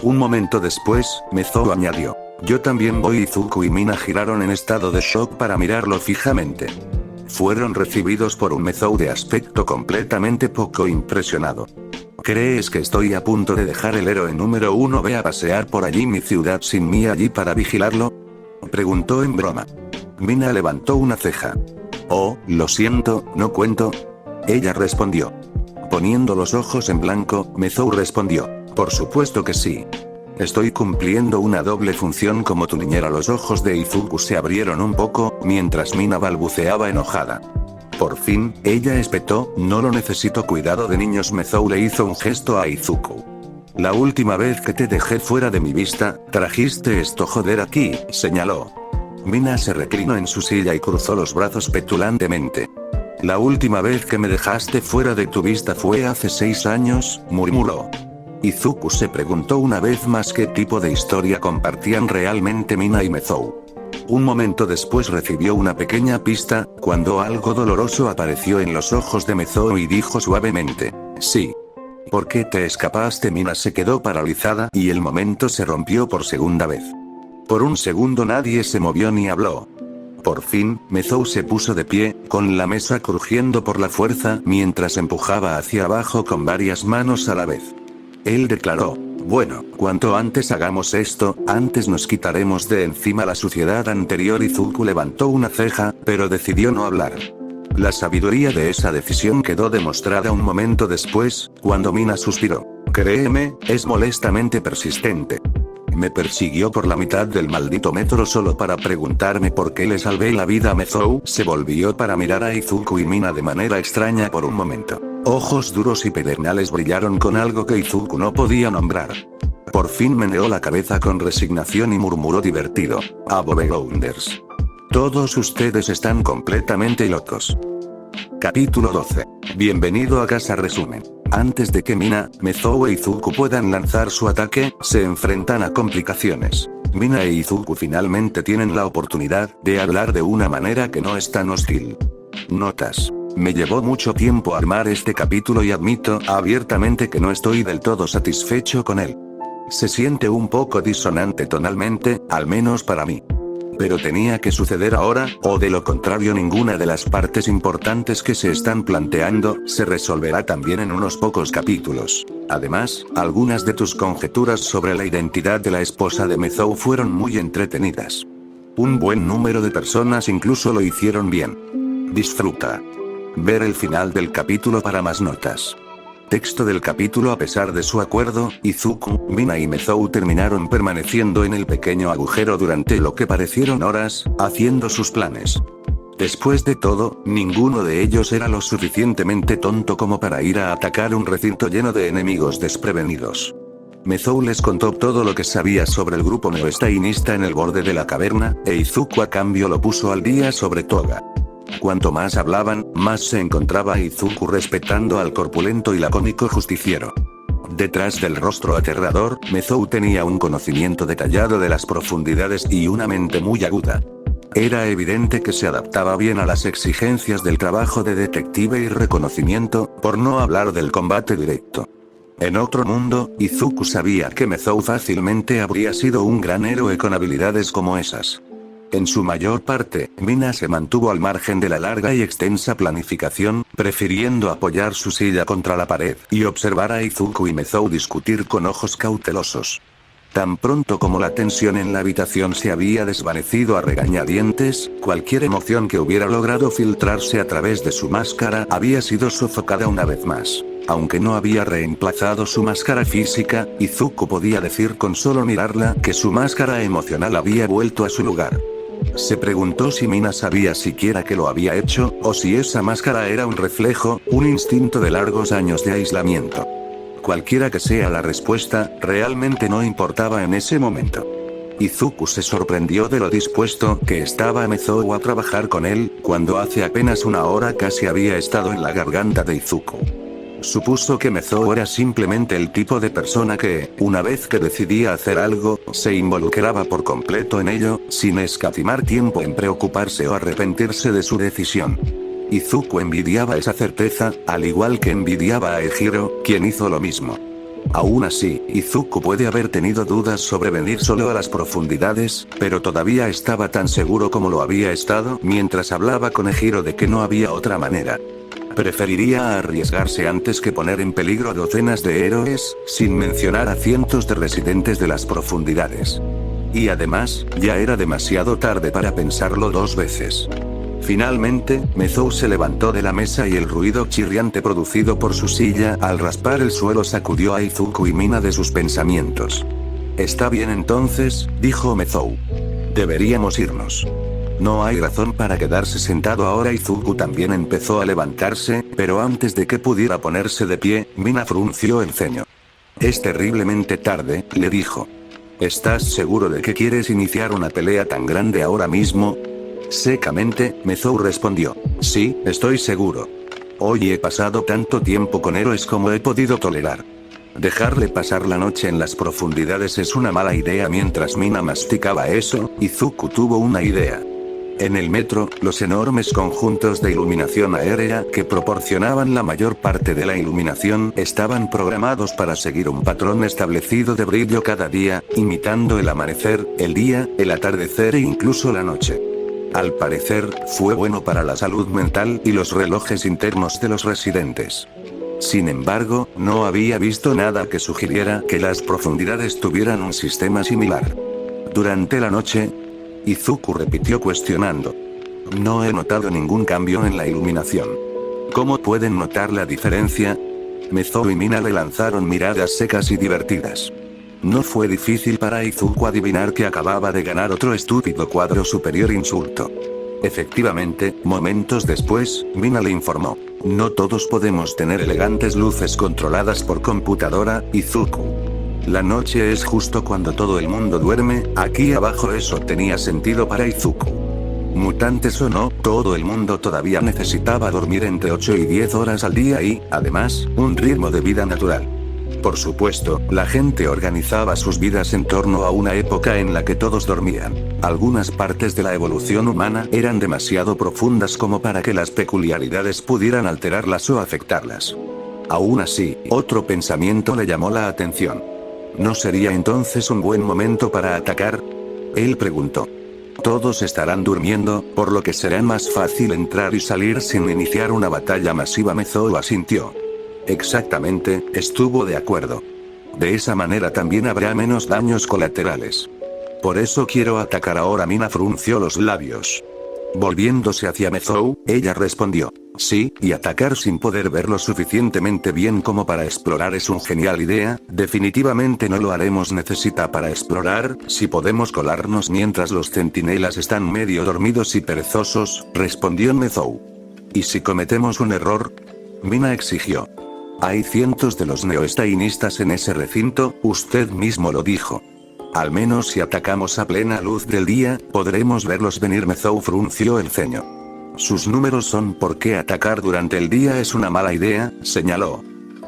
Un momento después, Mezou añadió. Yo también voy. Izuku y Mina giraron en estado de shock para mirarlo fijamente. Fueron recibidos por un Mezou de aspecto completamente poco impresionado. ¿Crees que estoy a punto de dejar el héroe número 1 ve a pasear por allí mi ciudad sin mí allí para vigilarlo? Preguntó en broma. Mina levantó una ceja. Oh, lo siento, no cuento. Ella respondió. Poniendo los ojos en blanco, Mezou respondió. Por supuesto que sí. Estoy cumpliendo una doble función como tu niñera. Los ojos de Izuku se abrieron un poco, mientras Mina balbuceaba enojada. Por fin, ella espetó, no lo necesito. Cuidado de niños. Mezou le hizo un gesto a Izuku. La última vez que te dejé fuera de mi vista, trajiste esto joder aquí, señaló. Mina se reclinó en su silla y cruzó los brazos petulantemente. La última vez que me dejaste fuera de tu vista fue hace 6 años, murmuró. Izuku se preguntó una vez más qué tipo de historia compartían realmente Mina y Mezou. Un momento después recibió una pequeña pista, cuando algo doloroso apareció en los ojos de Mezou y dijo suavemente, sí. ¿Por qué te escapaste? Mina se quedó paralizada y el momento se rompió por segunda vez. Por un segundo nadie se movió ni habló. Por fin, Mezou se puso de pie, con la mesa crujiendo por la fuerza mientras empujaba hacia abajo con varias manos a la vez. Él declaró, bueno, cuanto antes hagamos esto, antes nos quitaremos de encima la suciedad anterior. Izuku levantó una ceja, pero decidió no hablar. La sabiduría de esa decisión quedó demostrada un momento después, cuando Mina suspiró. Créeme, es molestamente persistente. Me persiguió por la mitad del maldito metro solo para preguntarme por qué le salvé la vida a Mezou. Se volvió para mirar a Izuku y Mina de manera extraña por un momento. Ojos duros y pedernales brillaron con algo que Izuku no podía nombrar. Por fin meneó la cabeza con resignación y murmuró divertido. Abovegounders. Todos ustedes están completamente locos. Capítulo 12. Bienvenido a casa resumen. Antes de que Mina, Mezou e Izuku puedan lanzar su ataque, se enfrentan a complicaciones. Mina e Izuku finalmente tienen la oportunidad de hablar de una manera que no es tan hostil. Notas. Me llevó mucho tiempo armar este capítulo y admito abiertamente que no estoy del todo satisfecho con él. Se siente un poco disonante tonalmente, al menos para mí. Pero tenía que suceder ahora, o de lo contrario ninguna de las partes importantes que se están planteando, se resolverá también en unos pocos capítulos. Además, algunas de tus conjeturas sobre la identidad de la esposa de Mezou fueron muy entretenidas. Un buen número de personas incluso lo hicieron bien. Disfruta. Ver el final del capítulo para más notas. Texto del capítulo. A pesar de su acuerdo, Izuku, Mina y Mezou terminaron permaneciendo en el pequeño agujero durante lo que parecieron horas, haciendo sus planes. Después de todo, ninguno de ellos era lo suficientemente tonto como para ir a atacar un recinto lleno de enemigos desprevenidos. Mezou les contó todo lo que sabía sobre el grupo neoestainista en el borde de la caverna, e Izuku a cambio lo puso al día sobre Toga. Cuanto más hablaban, más se encontraba Izuku respetando al corpulento y lacónico justiciero. Detrás del rostro aterrador, Mezou tenía un conocimiento detallado de las profundidades y una mente muy aguda. Era evidente que se adaptaba bien a las exigencias del trabajo de detective y reconocimiento, por no hablar del combate directo. En otro mundo, Izuku sabía que Mezou fácilmente habría sido un gran héroe con habilidades como esas. En su mayor parte, Mina se mantuvo al margen de la larga y extensa planificación, prefiriendo apoyar su silla contra la pared y observar a Izuku y Mezou discutir con ojos cautelosos. Tan pronto como la tensión en la habitación se había desvanecido a regañadientes, cualquier emoción que hubiera logrado filtrarse a través de su máscara había sido sofocada una vez más. Aunque no había reemplazado su máscara física, Izuku podía decir con solo mirarla que su máscara emocional había vuelto a su lugar. Se preguntó si Mina sabía siquiera que lo había hecho, o si esa máscara era un reflejo, un instinto de largos años de aislamiento. Cualquiera que sea la respuesta, realmente no importaba en ese momento. Izuku se sorprendió de lo dispuesto que estaba Mezou a trabajar con él, cuando hace apenas una hora casi había estado en la garganta de Izuku. Supuso que Mezou era simplemente el tipo de persona que, una vez que decidía hacer algo, se involucraba por completo en ello, sin escatimar tiempo en preocuparse o arrepentirse de su decisión. Izuku envidiaba esa certeza, al igual que envidiaba a Ejiro, quien hizo lo mismo. Aún así, Izuku puede haber tenido dudas sobre venir solo a las profundidades, pero todavía estaba tan seguro como lo había estado mientras hablaba con Ejiro de que no había otra manera. Preferiría arriesgarse antes que poner en peligro a docenas de héroes, sin mencionar a cientos de residentes de las profundidades. Y además, ya era demasiado tarde para pensarlo dos veces. Finalmente, Mezou se levantó de la mesa y el ruido chirriante producido por su silla al raspar el suelo sacudió a Izuku y Mina de sus pensamientos. Está bien entonces, dijo Mezou. Deberíamos irnos. No hay razón para quedarse sentado ahora. Izuku también empezó a levantarse, pero antes de que pudiera ponerse de pie, Mina frunció el ceño. Es terriblemente tarde, le dijo. ¿Estás seguro de que quieres iniciar una pelea tan grande ahora mismo? Secamente, Mezou respondió. Sí, estoy seguro. Hoy he pasado tanto tiempo con héroes como he podido tolerar. Dejarle pasar la noche en las profundidades es una mala idea. Mientras Mina masticaba eso, Izuku tuvo una idea. En el metro, los enormes conjuntos de iluminación aérea que proporcionaban la mayor parte de la iluminación estaban programados para seguir un patrón establecido de brillo cada día, imitando el amanecer, el día, el atardecer e incluso la noche. Al parecer, fue bueno para la salud mental y los relojes internos de los residentes. Sin embargo, no había visto nada que sugiriera que las profundidades tuvieran un sistema similar. Durante la noche, Izuku repitió cuestionando. No he notado ningún cambio en la iluminación. ¿Cómo pueden notar la diferencia? Mezou y Mina le lanzaron miradas secas y divertidas. No fue difícil para Izuku adivinar que acababa de ganar otro estúpido cuadro superior insulto. Efectivamente, momentos después, Mina le informó. No todos podemos tener elegantes luces controladas por computadora, Izuku. La noche es justo cuando todo el mundo duerme. Aquí abajo eso tenía sentido para Izuku. Mutantes o no, todo el mundo todavía necesitaba dormir entre 8 y 10 horas al día y, además, un ritmo de vida natural. Por supuesto, la gente organizaba sus vidas en torno a una época en la que todos dormían. Algunas partes de la evolución humana eran demasiado profundas como para que las peculiaridades pudieran alterarlas o afectarlas. Aún así, otro pensamiento le llamó la atención. ¿No sería entonces un buen momento para atacar? Él preguntó. Todos estarán durmiendo, por lo que será más fácil entrar y salir sin iniciar una batalla masiva. Mezou asintió. Exactamente, estuvo de acuerdo. De esa manera también habrá menos daños colaterales. Por eso quiero atacar ahora. Mina frunció los labios. Volviéndose hacia Mezou, ella respondió. Sí, y atacar sin poder ver lo suficientemente bien como para explorar es una genial idea. Definitivamente no lo haremos. Necesita para explorar, si podemos colarnos mientras los centinelas están medio dormidos y perezosos, respondió Mezou. ¿Y si cometemos un error? Mina exigió. Hay cientos de los neoestainistas en ese recinto, usted mismo lo dijo. Al menos si atacamos a plena luz del día, podremos verlos venir. Mezou frunció el ceño. Sus números son por qué atacar durante el día es una mala idea, señaló.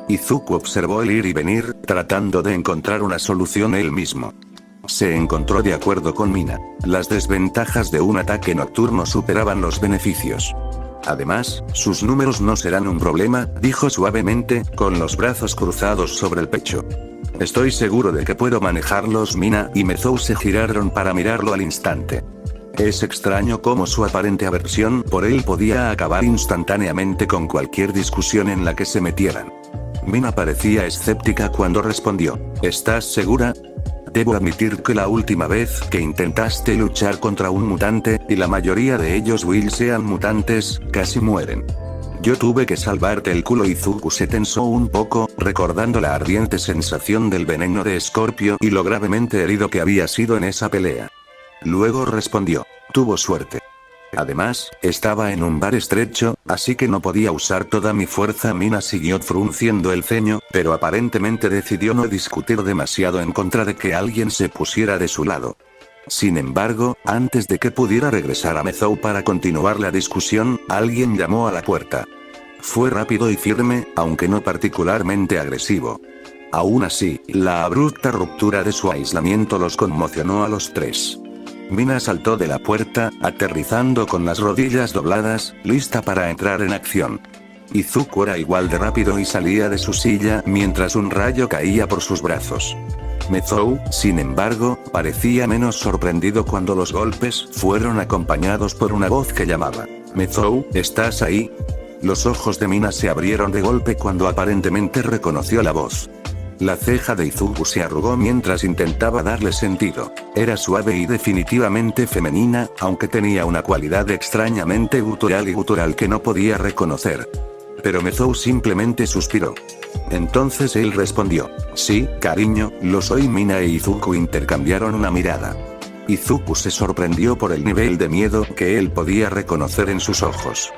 Izuku observó el ir y venir, tratando de encontrar una solución él mismo. Se encontró de acuerdo con Mina. Las desventajas de un ataque nocturno superaban los beneficios. Además, sus números no serán un problema, dijo suavemente, con los brazos cruzados sobre el pecho. Estoy seguro de que puedo manejarlos. Mina y Mezou se giraron para mirarlo al instante. Es extraño cómo su aparente aversión por él podía acabar instantáneamente con cualquier discusión en la que se metieran. Mina parecía escéptica cuando respondió. ¿Estás segura? Debo admitir que la última vez que intentaste luchar contra un mutante, y la mayoría de ellos Will sean mutantes, casi mueren. Yo tuve que salvarte el culo. Izuku se tensó un poco, recordando la ardiente sensación del veneno de Scorpio y lo gravemente herido que había sido en esa pelea. Luego respondió. Tuvo suerte. Además, estaba en un bar estrecho, así que no podía usar toda mi fuerza. Mina siguió frunciendo el ceño, pero aparentemente decidió no discutir demasiado en contra de que alguien se pusiera de su lado. Sin embargo, antes de que pudiera regresar a Mezou para continuar la discusión, alguien llamó a la puerta. Fue rápido y firme, aunque no particularmente agresivo. Aún así, la abrupta ruptura de su aislamiento los conmocionó a los tres. Mina saltó de la puerta, aterrizando con las rodillas dobladas, lista para entrar en acción. Izuku era igual de rápido y salía de su silla mientras un rayo caía por sus brazos. Mezou, sin embargo, parecía menos sorprendido cuando los golpes fueron acompañados por una voz que llamaba. Mezou, ¿estás ahí? Los ojos de Mina se abrieron de golpe cuando aparentemente reconoció la voz. La ceja de Izuku se arrugó mientras intentaba darle sentido. Era suave y definitivamente femenina, aunque tenía una cualidad extrañamente gutural que no podía reconocer. Pero Mezou simplemente suspiró. Entonces él respondió. Sí, cariño, lo soy. Mina e Izuku intercambiaron una mirada. Izuku se sorprendió por el nivel de miedo que él podía reconocer en sus ojos.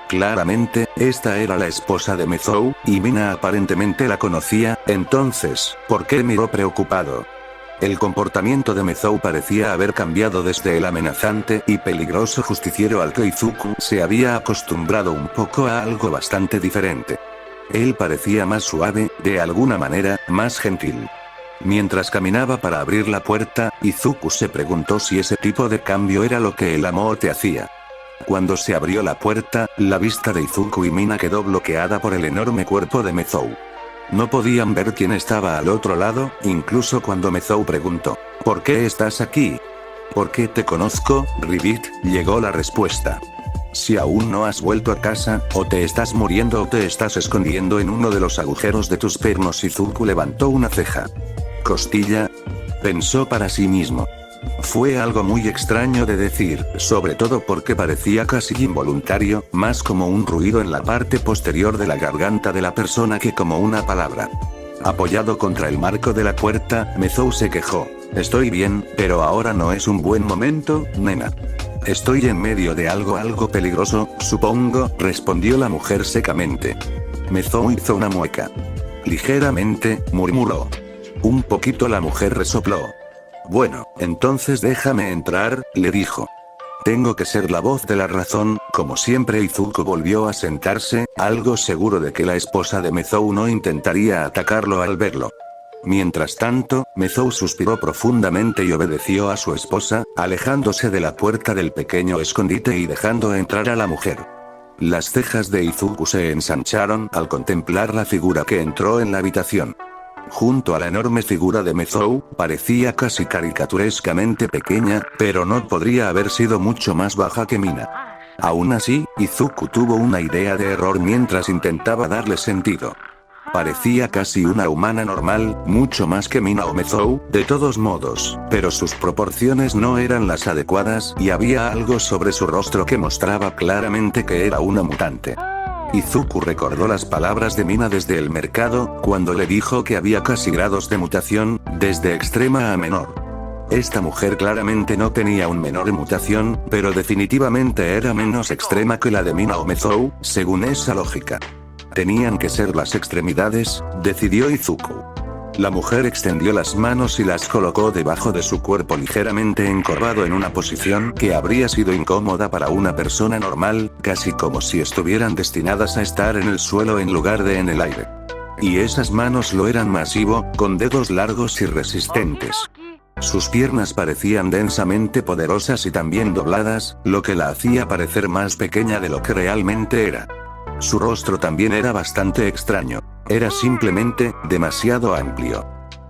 Claramente, esta era la esposa de Mezou, y Mina aparentemente la conocía. Entonces, ¿por qué miró preocupado? El comportamiento de Mezou parecía haber cambiado desde el amenazante y peligroso justiciero al que Izuku se había acostumbrado un poco a algo bastante diferente. Él parecía más suave, de alguna manera, más gentil. Mientras caminaba para abrir la puerta, Izuku se preguntó si ese tipo de cambio era lo que el amor te hacía. Cuando se abrió la puerta, la vista de Izuku y Mina quedó bloqueada por el enorme cuerpo de Mezou. No podían ver quién estaba al otro lado, incluso cuando Mezou preguntó, ¿por qué estás aquí? ¿Por qué te conozco, Ribbit? Llegó la respuesta. Si aún no has vuelto a casa, o te estás muriendo o te estás escondiendo en uno de los agujeros de tus pernos. Izuku levantó una ceja. ¿Costilla? Pensó para sí mismo. Fue algo muy extraño de decir, sobre todo porque parecía casi involuntario, más como un ruido en la parte posterior de la garganta de la persona que como una palabra. Apoyado contra el marco de la puerta, Mezou se quejó. Estoy bien, pero ahora no es un buen momento, nena. Estoy en medio de algo peligroso, supongo, respondió la mujer secamente. Mezou hizo una mueca. Ligeramente, murmuró. Un poquito. La mujer resopló. Bueno, entonces déjame entrar, le dijo. Tengo que ser la voz de la razón. Como siempre, Izuku volvió a sentarse, algo seguro de que la esposa de Mezou no intentaría atacarlo al verlo. Mientras tanto, Mezou suspiró profundamente y obedeció a su esposa, alejándose de la puerta del pequeño escondite y dejando entrar a la mujer. Las cejas de Izuku se ensancharon al contemplar la figura que entró en la habitación. Junto a la enorme figura de Mezou, parecía casi caricaturescamente pequeña, pero no podría haber sido mucho más baja que Mina. Aún así, Izuku tuvo una idea de error mientras intentaba darle sentido. Parecía casi una humana normal, mucho más que Mina o Mezou, de todos modos, pero sus proporciones no eran las adecuadas y había algo sobre su rostro que mostraba claramente que era una mutante. Izuku recordó las palabras de Mina desde el mercado, cuando le dijo que había casi grados de mutación, desde extrema a menor. Esta mujer claramente no tenía un menor mutación, pero definitivamente era menos extrema que la de Mina o Mezou, según esa lógica. Tenían que ser las extremidades, decidió Izuku. La mujer extendió las manos y las colocó debajo de su cuerpo ligeramente encorvado en una posición que habría sido incómoda para una persona normal, casi como si estuvieran destinadas a estar en el suelo en lugar de en el aire. Y esas manos lo eran masivo, con dedos largos y resistentes. Sus piernas parecían densamente poderosas y también dobladas, lo que la hacía parecer más pequeña de lo que realmente era. Su rostro también era bastante extraño. Era simplemente, demasiado amplio.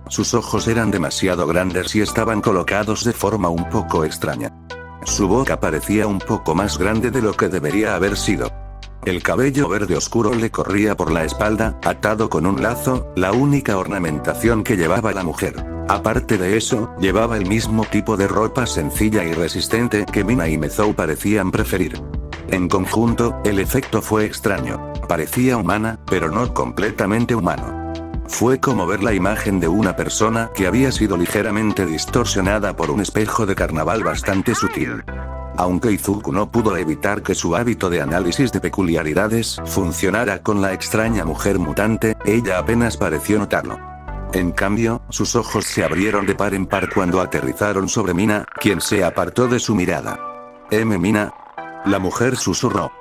Sus ojos eran demasiado grandes y estaban colocados de forma un poco extraña. Su boca parecía un poco más grande de lo que debería haber sido. El cabello verde oscuro le corría por la espalda, atado con un lazo, la única ornamentación que llevaba la mujer. Aparte de eso, llevaba el mismo tipo de ropa sencilla y resistente que Mina y Mezou parecían preferir. En conjunto, el efecto fue extraño. Parecía humana, pero no completamente humano. Fue como ver la imagen de una persona que había sido ligeramente distorsionada por un espejo de carnaval bastante sutil. Aunque Izuku no pudo evitar que su hábito de análisis de peculiaridades funcionara con la extraña mujer mutante, ella apenas pareció notarlo. En cambio, sus ojos se abrieron de par en par cuando aterrizaron sobre Mina, quien se apartó de su mirada. Mina. La mujer susurró.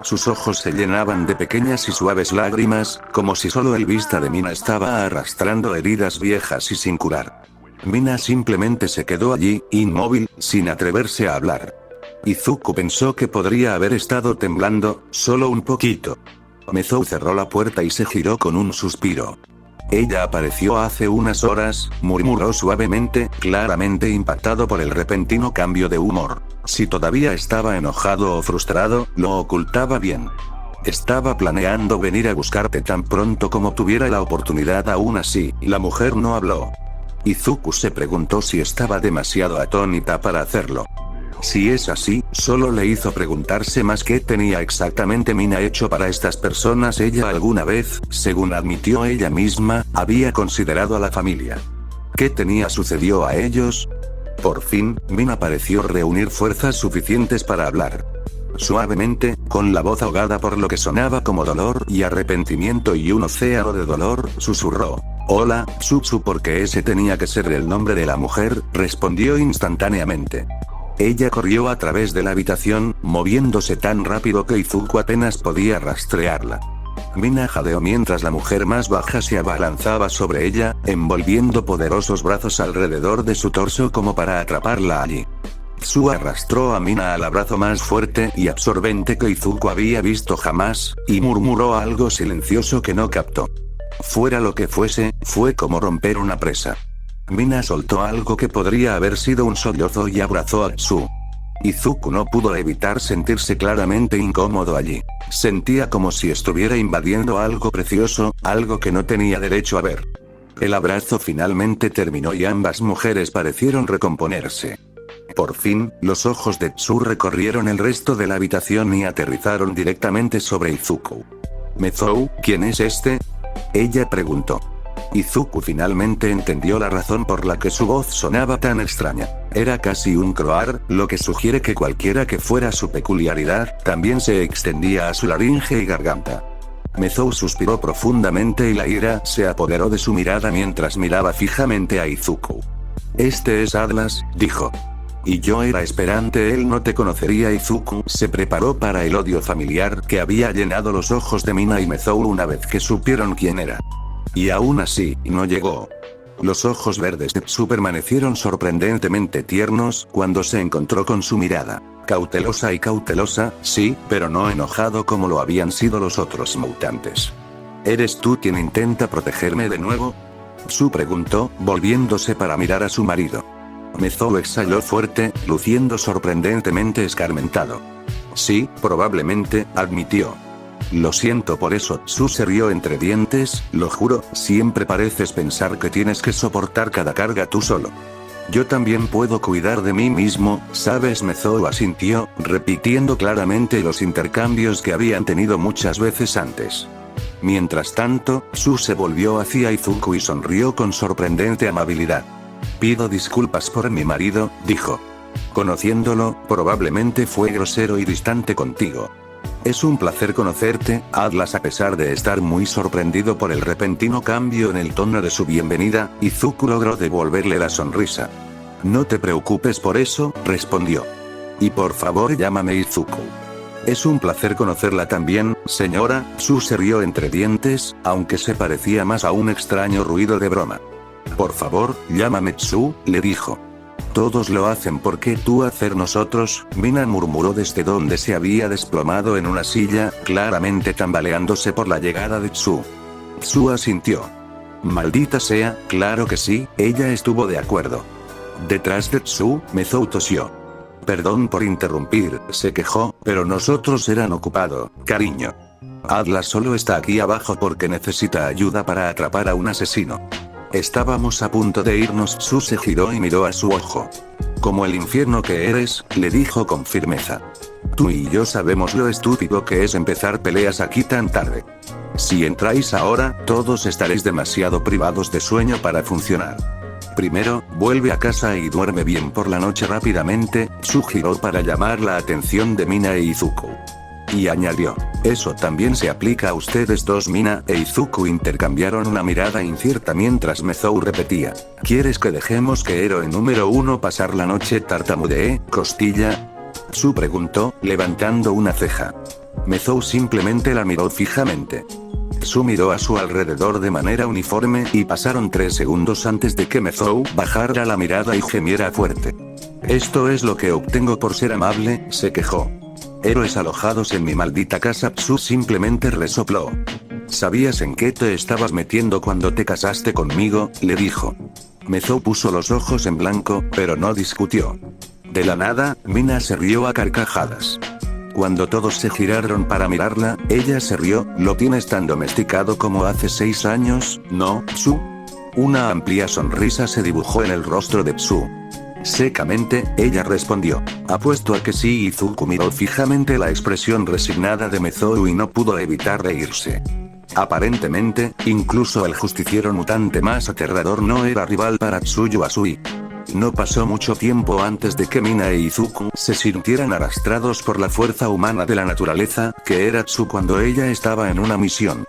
Sus ojos se llenaban de pequeñas y suaves lágrimas, como si solo el vista de Mina estaba arrastrando heridas viejas y sin curar. Mina simplemente se quedó allí, inmóvil, sin atreverse a hablar. Izuku pensó que podría haber estado temblando, solo un poquito. Mezou cerró la puerta y se giró con un suspiro. Ella apareció hace unas horas, murmuró suavemente, claramente impactado por el repentino cambio de humor. Si todavía estaba enojado o frustrado, lo ocultaba bien. Estaba planeando venir a buscarte tan pronto como tuviera la oportunidad. Aún así, la mujer no habló. Izuku se preguntó si estaba demasiado atónita para hacerlo. Si es así, solo le hizo preguntarse más qué tenía exactamente Mina hecho para estas personas. Ella alguna vez, según admitió ella misma, había considerado a la familia. ¿Qué tenía sucedió a ellos? Por fin, Mina pareció reunir fuerzas suficientes para hablar. Suavemente, con la voz ahogada por lo que sonaba como dolor y arrepentimiento y un océano de dolor, susurró. Hola, Tsutsu, porque ese tenía que ser el nombre de la mujer, respondió instantáneamente. Ella corrió a través de la habitación, moviéndose tan rápido que Izuku apenas podía rastrearla. Mina jadeó mientras la mujer más baja se abalanzaba sobre ella, envolviendo poderosos brazos alrededor de su torso como para atraparla allí. Tsu arrastró a Mina al abrazo más fuerte y absorbente que Izuku había visto jamás, y murmuró algo silencioso que no captó. Fuera lo que fuese, fue como romper una presa. Mina soltó algo que podría haber sido un sollozo y abrazó a Tsu. Izuku no pudo evitar sentirse claramente incómodo allí. Sentía como si estuviera invadiendo algo precioso, algo que no tenía derecho a ver. El abrazo finalmente terminó y ambas mujeres parecieron recomponerse. Por fin, los ojos de Tsu recorrieron el resto de la habitación y aterrizaron directamente sobre Izuku. «Mezou, ¿quién es este?», ella preguntó. Izuku finalmente entendió la razón por la que su voz sonaba tan extraña. Era casi un croar, lo que sugiere que cualquiera que fuera su peculiaridad, también se extendía a su laringe y garganta. Mezou suspiró profundamente y la ira se apoderó de su mirada mientras miraba fijamente a Izuku. «Este es Atlas», dijo. «Y yo era esperante, él no te conocería». Izuku se preparó para el odio familiar que había llenado los ojos de Mina y Mezou una vez que supieron quién era. Y aún así, no llegó. Los ojos verdes de Tsu permanecieron sorprendentemente tiernos cuando se encontró con su mirada. Cautelosa y cautelosa, sí, pero no enojado como lo habían sido los otros mutantes. ¿Eres tú quien intenta protegerme de nuevo?, Tsu preguntó, volviéndose para mirar a su marido. Mezou exhaló fuerte, luciendo sorprendentemente escarmentado. Sí, probablemente, admitió. Lo siento por eso. Tsu se rió entre dientes, lo juro, siempre pareces pensar que tienes que soportar cada carga tú solo. Yo también puedo cuidar de mí mismo, ¿sabes? Mezou asintió, repitiendo claramente los intercambios que habían tenido muchas veces antes. Mientras tanto, Tsu se volvió hacia Izuku y sonrió con sorprendente amabilidad. Pido disculpas por mi marido, dijo. Conociéndolo, probablemente fue grosero y distante contigo. Es un placer conocerte, Atlas. A pesar de estar muy sorprendido por el repentino cambio en el tono de su bienvenida, Izuku logró devolverle la sonrisa. No te preocupes por eso, respondió. Y por favor llámame Izuku. Es un placer conocerla también, señora. Tsu se rió entre dientes, aunque se parecía más a un extraño ruido de broma. Por favor, llámame Tsu, le dijo. Todos lo hacen, ¿por qué tú hacer nosotros? Mina murmuró desde donde se había desplomado en una silla, claramente tambaleándose por la llegada de Tsu. Tsu asintió. Maldita sea, claro que sí, ella estuvo de acuerdo. Detrás de Tsu, Mezou tosió. Perdón por interrumpir, se quejó, pero nosotros eran ocupado, cariño. Atlas solo está aquí abajo porque necesita ayuda para atrapar a un asesino. Estábamos a punto de irnos. Tsu se giró y miró a su ojo. Como el infierno que eres, le dijo con firmeza. Tú y yo sabemos lo estúpido que es empezar peleas aquí tan tarde. Si entráis ahora, todos estaréis demasiado privados de sueño para funcionar. Primero, vuelve a casa y duerme bien por la noche rápidamente. Tsu giró para llamar la atención de Mina e Izuku. Y añadió, eso también se aplica a ustedes dos. Mina e Izuku intercambiaron una mirada incierta mientras Mezou repetía, ¿quieres que dejemos que héroe número 1 pasar la noche? Tartamudeé, costilla. Tsu preguntó, levantando una ceja. Mezou simplemente la miró fijamente. Tsu miró a su alrededor de manera uniforme y pasaron 3 segundos antes de que Mezou bajara la mirada y gemiera fuerte. Esto es lo que obtengo por ser amable, se quejó. Héroes alojados en mi maldita casa. Tsu simplemente resopló. ¿Sabías en qué te estabas metiendo cuando te casaste conmigo?, le dijo. Mezou puso los ojos en blanco, pero no discutió. De la nada, Mina se rió a carcajadas. Cuando todos se giraron para mirarla, ella se rió. ¿Lo tienes tan domesticado como hace 6 años, no, Tsu? Una amplia sonrisa se dibujó en el rostro de Tsu. Secamente, ella respondió. Apuesto a que sí. Izuku miró fijamente la expresión resignada de Mezou y no pudo evitar reírse. Aparentemente, incluso el justiciero mutante más aterrador no era rival para Tsuyu Asui. No pasó mucho tiempo antes de que Mina e Izuku se sintieran arrastrados por la fuerza humana de la naturaleza, que era Tsu cuando ella estaba en una misión.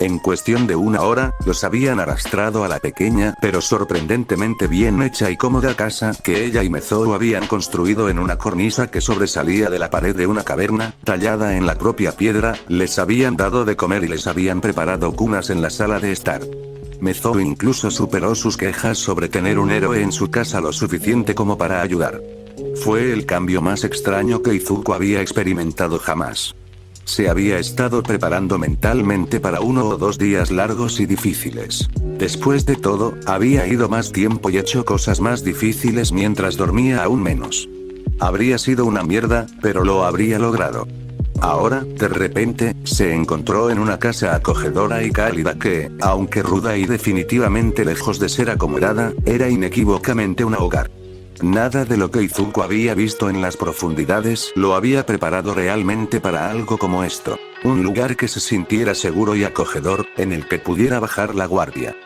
En cuestión de una hora, los habían arrastrado a la pequeña pero sorprendentemente bien hecha y cómoda casa que ella y Mezou habían construido en una cornisa que sobresalía de la pared de una caverna, tallada en la propia piedra. Les habían dado de comer y les habían preparado cunas en la sala de estar. Mezou incluso superó sus quejas sobre tener un héroe en su casa lo suficiente como para ayudar. Fue el cambio más extraño que Izuku había experimentado jamás. Se había estado preparando mentalmente para 1 o 2 días largos y difíciles. Después de todo, había ido más tiempo y hecho cosas más difíciles mientras dormía aún menos. Habría sido una mierda, pero lo habría logrado. Ahora, de repente, se encontró en una casa acogedora y cálida que, aunque ruda y definitivamente lejos de ser acomodada, era inequívocamente un hogar. Nada de lo que Izuku había visto en las profundidades lo había preparado realmente para algo como esto. Un lugar que se sintiera seguro y acogedor, en el que pudiera bajar la guardia.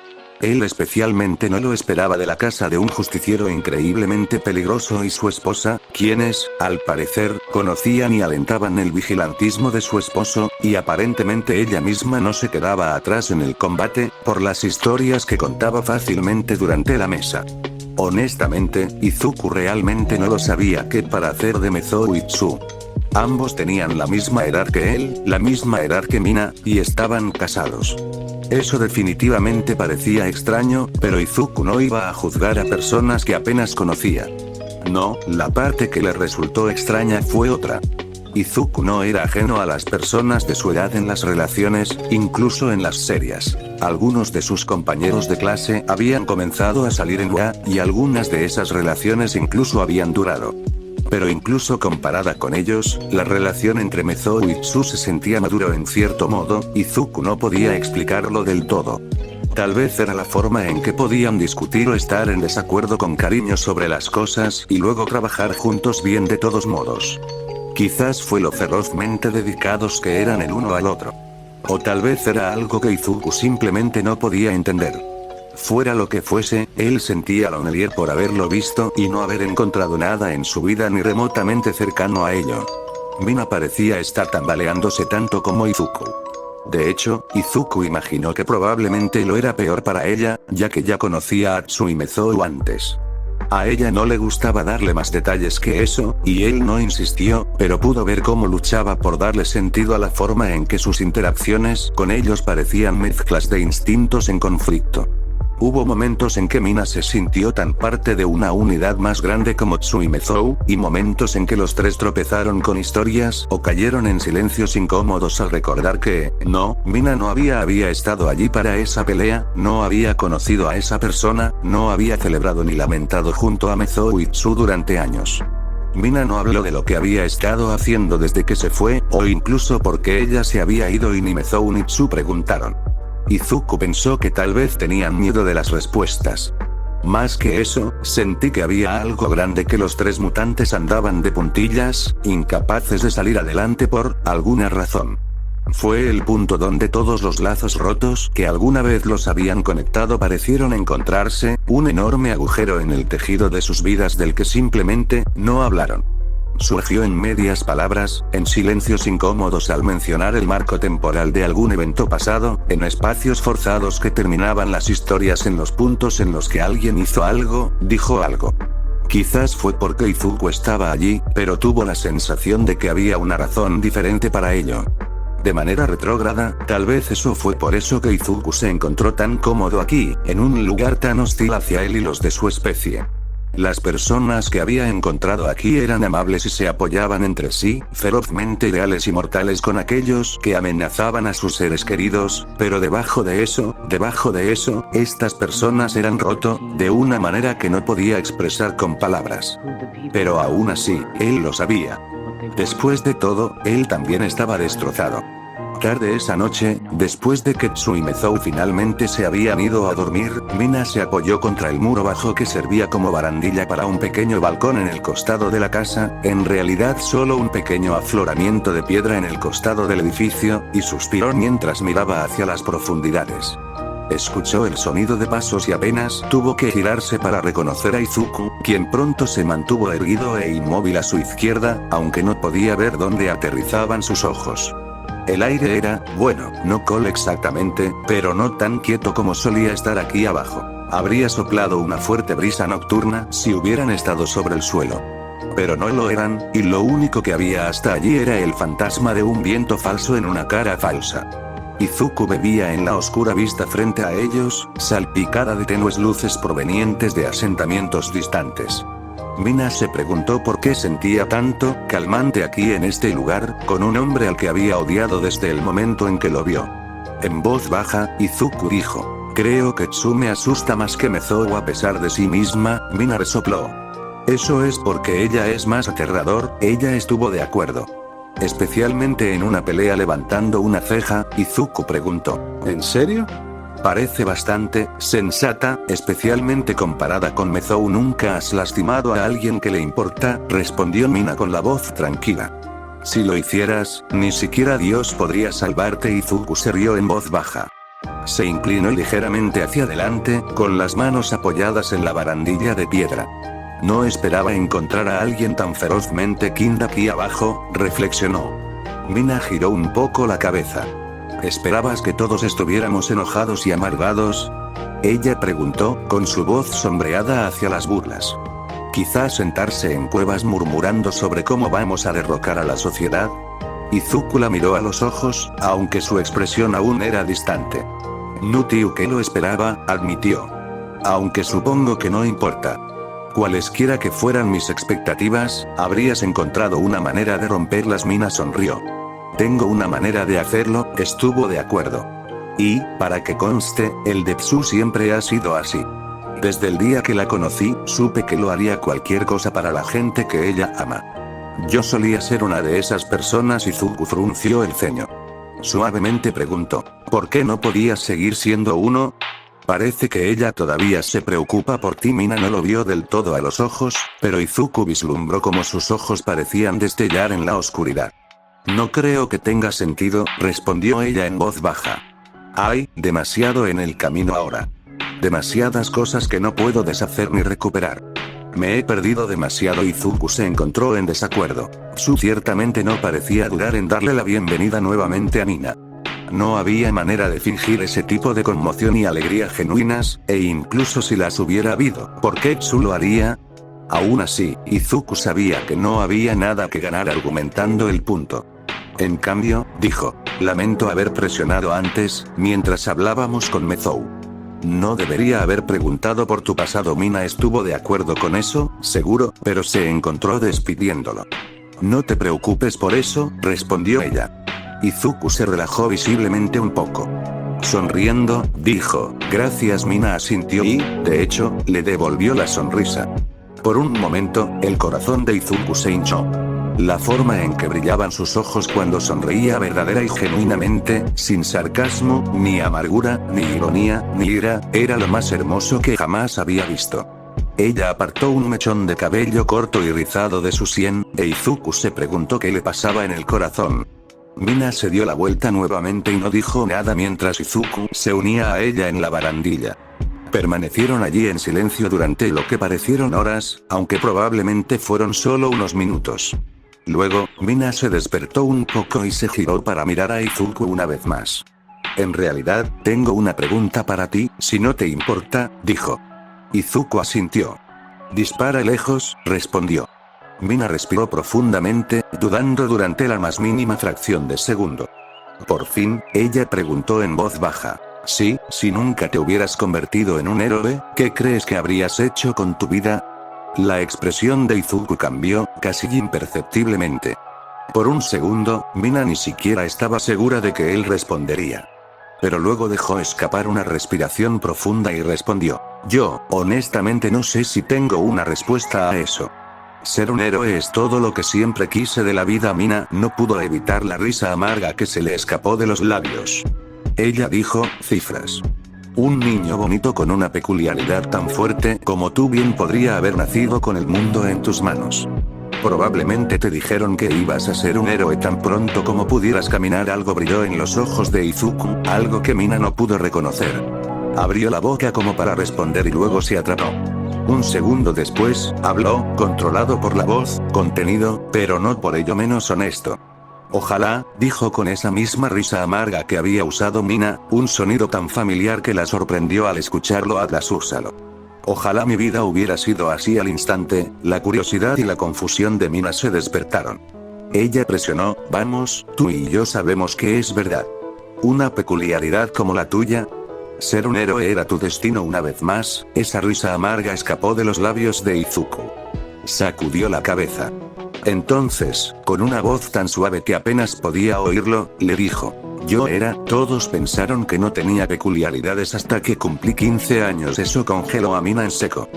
Él especialmente no lo esperaba de la casa de un justiciero increíblemente peligroso y su esposa, quienes, al parecer, conocían y alentaban el vigilantismo de su esposo, y aparentemente ella misma no se quedaba atrás en el combate, por las historias que contaba fácilmente durante la mesa. Honestamente, Izuku realmente no lo sabía qué para hacer de Mezou y Tsu. Ambos tenían la misma edad que él, la misma edad que Mina, y estaban casados. Eso definitivamente parecía extraño, pero Izuku no iba a juzgar a personas que apenas conocía. No, la parte que le resultó extraña fue otra. Izuku no era ajeno a las personas de su edad en las relaciones, incluso en las serias. Algunos de sus compañeros de clase habían comenzado a salir en UA, y algunas de esas relaciones incluso habían durado. Pero incluso comparada con ellos, la relación entre Mezou y Tsu se sentía maduro en cierto modo. Izuku no podía explicarlo del todo. Tal vez era la forma en que podían discutir o estar en desacuerdo con cariño sobre las cosas y luego trabajar juntos bien de todos modos. Quizás fue lo ferozmente dedicados que eran el uno al otro. O tal vez era algo que Izuku simplemente no podía entender. Fuera lo que fuese, él sentía lonelier por haberlo visto y no haber encontrado nada en su vida ni remotamente cercano a ello. Mina parecía estar tambaleándose tanto como Izuku. De hecho, Izuku imaginó que probablemente lo era peor para ella, ya que ya conocía a Tsu y Mezou antes. A ella no le gustaba darle más detalles que eso, y él no insistió, pero pudo ver cómo luchaba por darle sentido a la forma en que sus interacciones con ellos parecían mezclas de instintos en conflicto. Hubo momentos en que Mina se sintió tan parte de una unidad más grande como Tsu y Mezou, y momentos en que los tres tropezaron con historias o cayeron en silencios incómodos al recordar que, no, Mina no había estado allí para esa pelea, no había conocido a esa persona, no había celebrado ni lamentado junto a Mezou y Tsu durante años. Mina no habló de lo que había estado haciendo desde que se fue, o incluso por qué ella se había ido y ni Mezou ni Tsu preguntaron. Izuku pensó que tal vez tenían miedo de las respuestas. Más que eso, sentí que había algo grande que los tres mutantes andaban de puntillas, incapaces de salir adelante por alguna razón. Fue el punto donde todos los lazos rotos que alguna vez los habían conectado parecieron encontrarse, un enorme agujero en el tejido de sus vidas del que simplemente no hablaron. Surgió en medias palabras, en silencios incómodos al mencionar el marco temporal de algún evento pasado, en espacios forzados que terminaban las historias en los puntos en los que alguien hizo algo, dijo algo. Quizás fue porque Izuku estaba allí, pero tuvo la sensación de que había una razón diferente para ello. De manera retrógrada, tal vez eso fue por eso que Izuku se encontró tan cómodo aquí, en un lugar tan hostil hacia él y los de su especie. Las personas que había encontrado aquí eran amables y se apoyaban entre sí, ferozmente leales y mortales con aquellos que amenazaban a sus seres queridos, pero debajo de eso, estas personas eran roto, de una manera que no podía expresar con palabras. Pero aún así, él lo sabía. Después de todo, él también estaba destrozado. Tarde esa noche, después de que Tsu y Mezou finalmente se habían ido a dormir, Mina se apoyó contra el muro bajo que servía como barandilla para un pequeño balcón en el costado de la casa, en realidad solo un pequeño afloramiento de piedra en el costado del edificio, y suspiró mientras miraba hacia las profundidades. Escuchó el sonido de pasos y apenas tuvo que girarse para reconocer a Izuku, quien pronto se mantuvo erguido e inmóvil a su izquierda, aunque no podía ver dónde aterrizaban sus ojos. El aire era, bueno, no cool exactamente, pero no tan quieto como solía estar aquí abajo. Habría soplado una fuerte brisa nocturna si hubieran estado sobre el suelo. Pero no lo eran, y lo único que había hasta allí era el fantasma de un viento falso en una cara falsa. Izuku bebía en la oscura vista frente a ellos, salpicada de tenues luces provenientes de asentamientos distantes. Mina se preguntó por qué sentía tanto calmante aquí en este lugar, con un hombre al que había odiado desde el momento en que lo vio. En voz baja, Izuku dijo: creo que Tsume asusta más que Mezou a pesar de sí misma. Mina resopló. Eso es porque ella es más aterrador. Ella estuvo de acuerdo. Especialmente en una pelea. Levantando una ceja, Izuku preguntó: ¿en serio? Parece bastante sensata, especialmente comparada con Mezou. ¿Nunca has lastimado a alguien que le importa?, respondió Mina con la voz tranquila. Si lo hicieras, ni siquiera Dios podría salvarte. Izuku se rió en voz baja. Se inclinó ligeramente hacia adelante, con las manos apoyadas en la barandilla de piedra. No esperaba encontrar a alguien tan ferozmente kind aquí abajo, reflexionó. Mina giró un poco la cabeza. ¿Esperabas que todos estuviéramos enojados y amargados?, ella preguntó, con su voz sombreada hacia las burlas. Quizás sentarse en cuevas murmurando sobre cómo vamos a derrocar a la sociedad. Izuku la miró a los ojos, aunque su expresión aún era distante. Nutiu que lo esperaba, admitió. Aunque supongo que no importa. Cualesquiera que fueran mis expectativas, habrías encontrado una manera de romperlas. Mina sonrió. Tengo una manera de hacerlo, estuvo de acuerdo. Y, para que conste, el Depsu siempre ha sido así. Desde el día que la conocí, supe que lo haría cualquier cosa para la gente que ella ama. Yo solía ser una de esas personas. Izuku frunció el ceño. Suavemente preguntó: ¿por qué no podías seguir siendo uno? Parece que ella todavía se preocupa por ti. Mina no lo vio del todo a los ojos, pero Izuku vislumbró cómo sus ojos parecían destellar en la oscuridad. No creo que tenga sentido, respondió ella en voz baja. Hay demasiado en el camino ahora. Demasiadas cosas que no puedo deshacer ni recuperar. Me he perdido demasiado. Izuku se encontró en desacuerdo. Su ciertamente no parecía dudar en darle la bienvenida nuevamente a Mina. No había manera de fingir ese tipo de conmoción y alegría genuinas, e incluso si las hubiera habido, ¿por qué Tsu lo haría? Aún así, Izuku sabía que no había nada que ganar argumentando el punto. En cambio, dijo: lamento haber presionado antes, mientras hablábamos con Mezou. No debería haber preguntado por tu pasado. Mina estuvo de acuerdo con eso, seguro, pero se encontró despidiéndolo. No te preocupes por eso, respondió ella. Izuku se relajó visiblemente un poco. Sonriendo, dijo: gracias. Mina asintió y, de hecho, le devolvió la sonrisa. Por un momento, el corazón de Izuku se hinchó. La forma en que brillaban sus ojos cuando sonreía verdadera y genuinamente, sin sarcasmo, ni amargura, ni ironía, ni ira, era lo más hermoso que jamás había visto. Ella apartó un mechón de cabello corto y rizado de su sien, e Izuku se preguntó qué le pasaba en el corazón. Mina se dio la vuelta nuevamente y no dijo nada mientras Izuku se unía a ella en la barandilla. Permanecieron allí en silencio durante lo que parecieron horas, aunque probablemente fueron solo unos minutos. Luego, Mina se despertó un poco y se giró para mirar a Izuku una vez más. En realidad, tengo una pregunta para ti, si no te importa, dijo. Izuku asintió. Dispara lejos, respondió. Mina respiró profundamente, dudando durante la más mínima fracción de segundo. Por fin, ella preguntó en voz baja: sí, si nunca te hubieras convertido en un héroe, ¿qué crees que habrías hecho con tu vida? La expresión de Izuku cambió, casi imperceptiblemente. Por un segundo, Mina ni siquiera estaba segura de que él respondería. Pero luego dejó escapar una respiración profunda y respondió: yo, honestamente no sé si tengo una respuesta a eso. Ser un héroe es todo lo que siempre quise de la vida. Mina no pudo evitar la risa amarga que se le escapó de los labios. Ella dijo: cifras. Un niño bonito con una peculiaridad tan fuerte como tú bien podría haber nacido con el mundo en tus manos. Probablemente te dijeron que ibas a ser un héroe tan pronto como pudieras caminar. Algo brilló en los ojos de Izuku, algo que Mina no pudo reconocer. Abrió la boca como para responder y luego se atrapó. Un segundo después, habló, controlado por la voz, contenido, pero no por ello menos honesto. Ojalá, dijo con esa misma risa amarga que había usado Mina, un sonido tan familiar que la sorprendió al escucharlo Atlas úsalo. Ojalá mi vida hubiera sido así al instante, la curiosidad y la confusión de Mina se despertaron. Ella presionó, vamos, tú y yo sabemos que es verdad. ¿Una peculiaridad como la tuya? ¿Ser un héroe era tu destino una vez más? Esa risa amarga escapó de los labios de Izuku. Sacudió la cabeza. Entonces, con una voz tan suave que apenas podía oírlo, le dijo, todos pensaron que no tenía peculiaridades hasta que cumplí 15 años. Eso congeló a Mina en seco.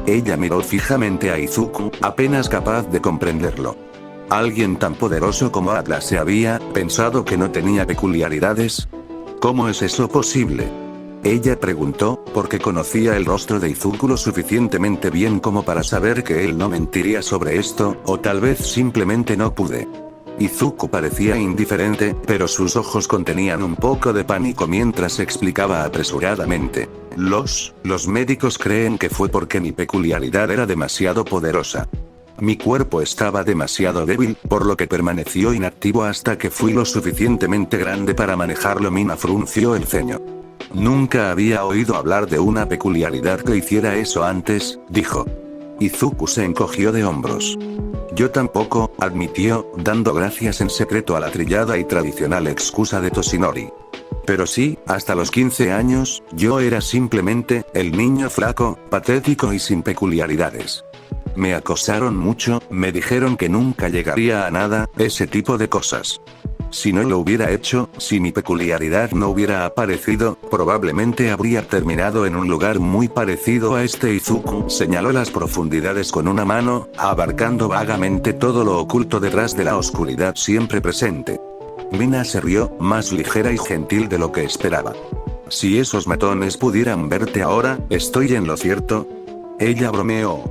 Ella miró fijamente a Izuku, apenas capaz de comprenderlo. ¿Alguien tan poderoso como Atlas se había pensado que no tenía peculiaridades? ¿Cómo es eso posible? Ella preguntó, porque conocía el rostro de Izuku lo suficientemente bien como para saber que él no mentiría sobre esto, o tal vez simplemente no pude. Izuku parecía indiferente, pero sus ojos contenían un poco de pánico mientras explicaba apresuradamente. Los médicos creen que fue porque mi peculiaridad era demasiado poderosa. Mi cuerpo estaba demasiado débil, por lo que permaneció inactivo hasta que fui lo suficientemente grande para manejarlo. Mina frunció el ceño. Nunca había oído hablar de una peculiaridad que hiciera eso antes, dijo. Izuku se encogió de hombros. Yo tampoco, admitió, dando gracias en secreto a la trillada y tradicional excusa de Toshinori. Pero sí, hasta los 15 años, yo era simplemente el niño flaco, patético y sin peculiaridades. Me acosaron mucho, me dijeron que nunca llegaría a nada, ese tipo de cosas. Si no lo hubiera hecho, si mi peculiaridad no hubiera aparecido, probablemente habría terminado en un lugar muy parecido a este. Izuku señaló las profundidades con una mano, abarcando vagamente todo lo oculto detrás de la oscuridad siempre presente. Mina se rió, más ligera y gentil de lo que esperaba. Si esos matones pudieran verte ahora, ¿estoy en lo cierto? Ella bromeó.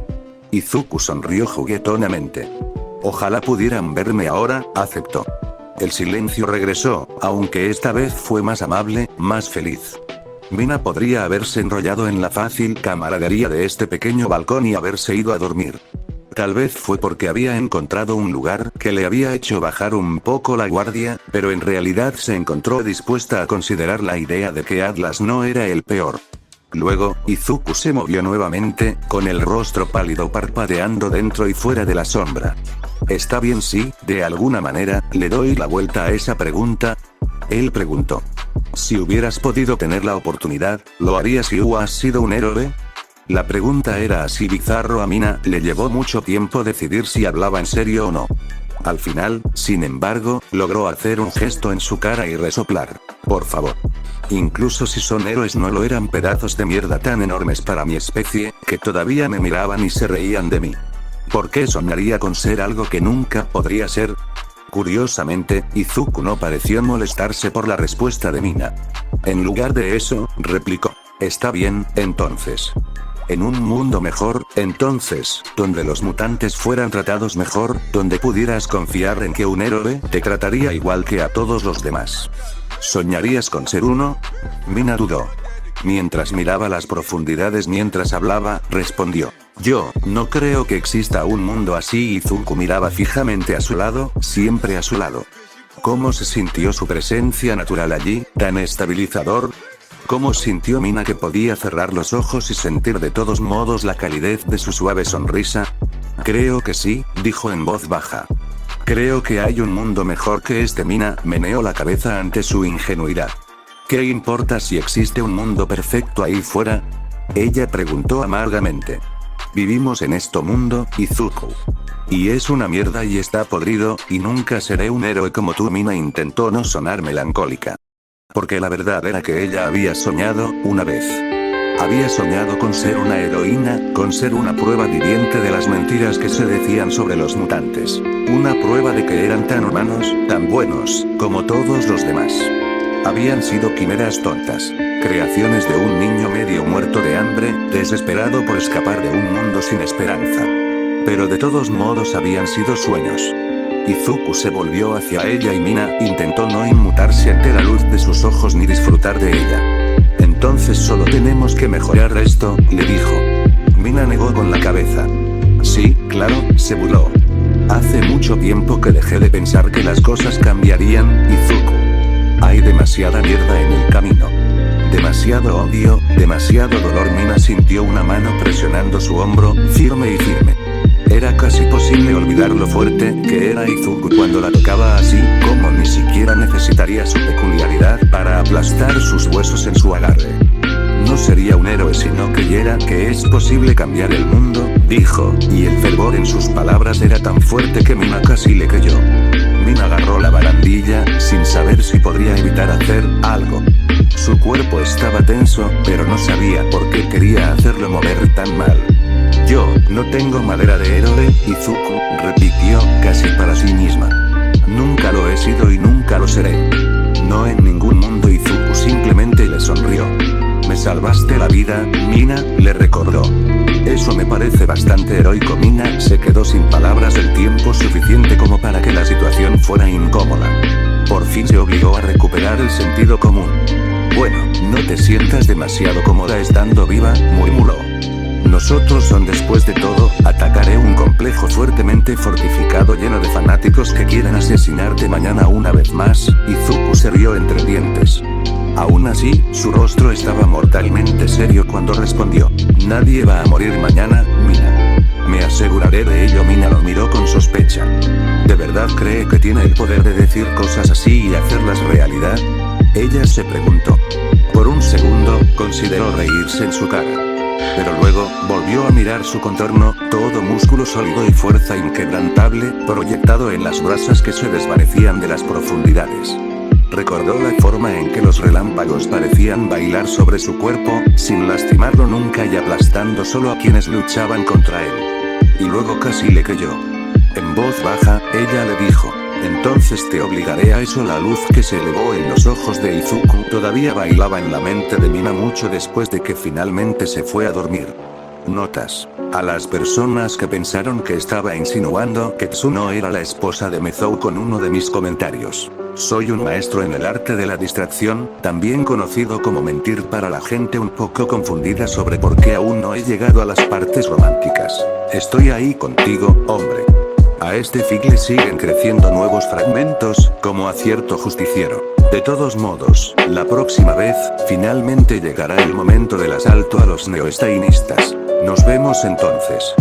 Izuku sonrió juguetonamente. Ojalá pudieran verme ahora, aceptó. El silencio regresó, aunque esta vez fue más amable, más feliz. Mina podría haberse enrollado en la fácil camaradería de este pequeño balcón y haberse ido a dormir. Tal vez fue porque había encontrado un lugar que le había hecho bajar un poco la guardia, pero en realidad se encontró dispuesta a considerar la idea de que Atlas no era el peor. Luego, Izuku se movió nuevamente, con el rostro pálido parpadeando dentro y fuera de la sombra. ¿Está bien si, de alguna manera, le doy la vuelta a esa pregunta? Él preguntó. Si hubieras podido tener la oportunidad, ¿lo harías si hubieras sido un héroe? La pregunta era así bizarro. A Mina le llevó mucho tiempo decidir si hablaba en serio o no. Al final, sin embargo, logró hacer un gesto en su cara y resoplar. Por favor. Incluso si son héroes no lo eran, pedazos de mierda tan enormes para mi especie, que todavía me miraban y se reían de mí. ¿Por qué soñaría con ser algo que nunca podría ser? Curiosamente, Izuku no pareció molestarse por la respuesta de Mina. En lugar de eso, replicó. Está bien, entonces. En un mundo mejor, entonces, donde los mutantes fueran tratados mejor, donde pudieras confiar en que un héroe te trataría igual que a todos los demás. ¿Soñarías con ser uno? Mina dudó. Mientras miraba las profundidades mientras hablaba, respondió. Yo no creo que exista un mundo así. Izuku miraba fijamente a su lado, siempre a su lado. ¿Cómo se sintió su presencia natural allí, tan estabilizador? ¿Cómo sintió Mina que podía cerrar los ojos y sentir de todos modos la calidez de su suave sonrisa? Creo que sí, dijo en voz baja. Creo que hay un mundo mejor que este. Mina meneó la cabeza ante su ingenuidad. ¿Qué importa si existe un mundo perfecto ahí fuera? Ella preguntó amargamente. Vivimos en este mundo, Izuku. Y es una mierda y está podrido, y nunca seré un héroe como tú. Mina intentó no sonar melancólica. Porque la verdad era que ella había soñado, una vez. Había soñado con ser una heroína, con ser una prueba viviente de las mentiras que se decían sobre los mutantes. Una prueba de que eran tan humanos, tan buenos, como todos los demás. Habían sido quimeras tontas. Creaciones de un niño medio muerto de hambre, desesperado por escapar de un mundo sin esperanza. Pero de todos modos habían sido sueños. Izuku se volvió hacia ella y Mina intentó no inmutarse ante la luz de sus ojos ni disfrutar de ella. Entonces solo tenemos que mejorar esto, le dijo. Mina negó con la cabeza. Sí, claro, se burló. Hace mucho tiempo que dejé de pensar que las cosas cambiarían, Izuku. Hay demasiada mierda en el camino. Demasiado odio, demasiado dolor. Mina sintió una mano presionando su hombro, firme y firme. Era casi posible olvidar lo fuerte que era Izuku cuando la tocaba así, como ni siquiera necesitaría su peculiaridad para aplastar sus huesos en su agarre. No sería un héroe si no creyera que es posible cambiar el mundo, dijo, y el fervor en sus palabras era tan fuerte que Mina casi le creyó. Mina agarró la barandilla, sin saber si podría evitar hacer algo. Su cuerpo estaba tenso, pero no sabía por qué quería hacerlo mover tan mal. Yo no tengo madera de héroe, Izuku repitió, casi para sí misma. Nunca lo he sido y nunca lo seré. No en ningún mundo. Izuku simplemente le sonrió. Me salvaste la vida, Mina, le recordó. Eso me parece bastante heroico. Mina se quedó sin palabras el tiempo suficiente como para que la situación fuera incómoda. Por fin se obligó a recuperar el sentido común. Bueno, no te sientas demasiado cómoda estando viva, murmuró. Nosotros son después de todo, atacaré un complejo fuertemente fortificado lleno de fanáticos que quieren asesinarte mañana una vez más. Izuku se rió entre dientes. Aún así, su rostro estaba mortalmente serio cuando respondió. Nadie va a morir mañana, Mina. Me aseguraré de ello. Mina lo miró con sospecha. ¿De verdad cree que tiene el poder de decir cosas así y hacerlas realidad? Ella se preguntó. Por un segundo, consideró reírse en su cara. Pero luego, volvió a mirar su contorno, todo músculo sólido y fuerza inquebrantable, proyectado en las brasas que se desvanecían de las profundidades. Recordó la forma en que los relámpagos parecían bailar sobre su cuerpo, sin lastimarlo nunca y aplastando solo a quienes luchaban contra él. Y luego casi le creyó. En voz baja, ella le dijo. Entonces te obligaré a eso. La luz que se elevó en los ojos de Izuku todavía bailaba en la mente de Mina mucho después de que finalmente se fue a dormir. Notas. A las personas que pensaron que estaba insinuando que Tsuno era la esposa de Mezou con uno de mis comentarios. Soy un maestro en el arte de la distracción, también conocido como mentir para la gente un poco confundida sobre por qué aún no he llegado a las partes románticas. Estoy ahí contigo, hombre. A este fig le siguen creciendo nuevos fragmentos, como a cierto justiciero. De todos modos, la próxima vez, finalmente llegará el momento del asalto a los neoestainistas. Nos vemos entonces.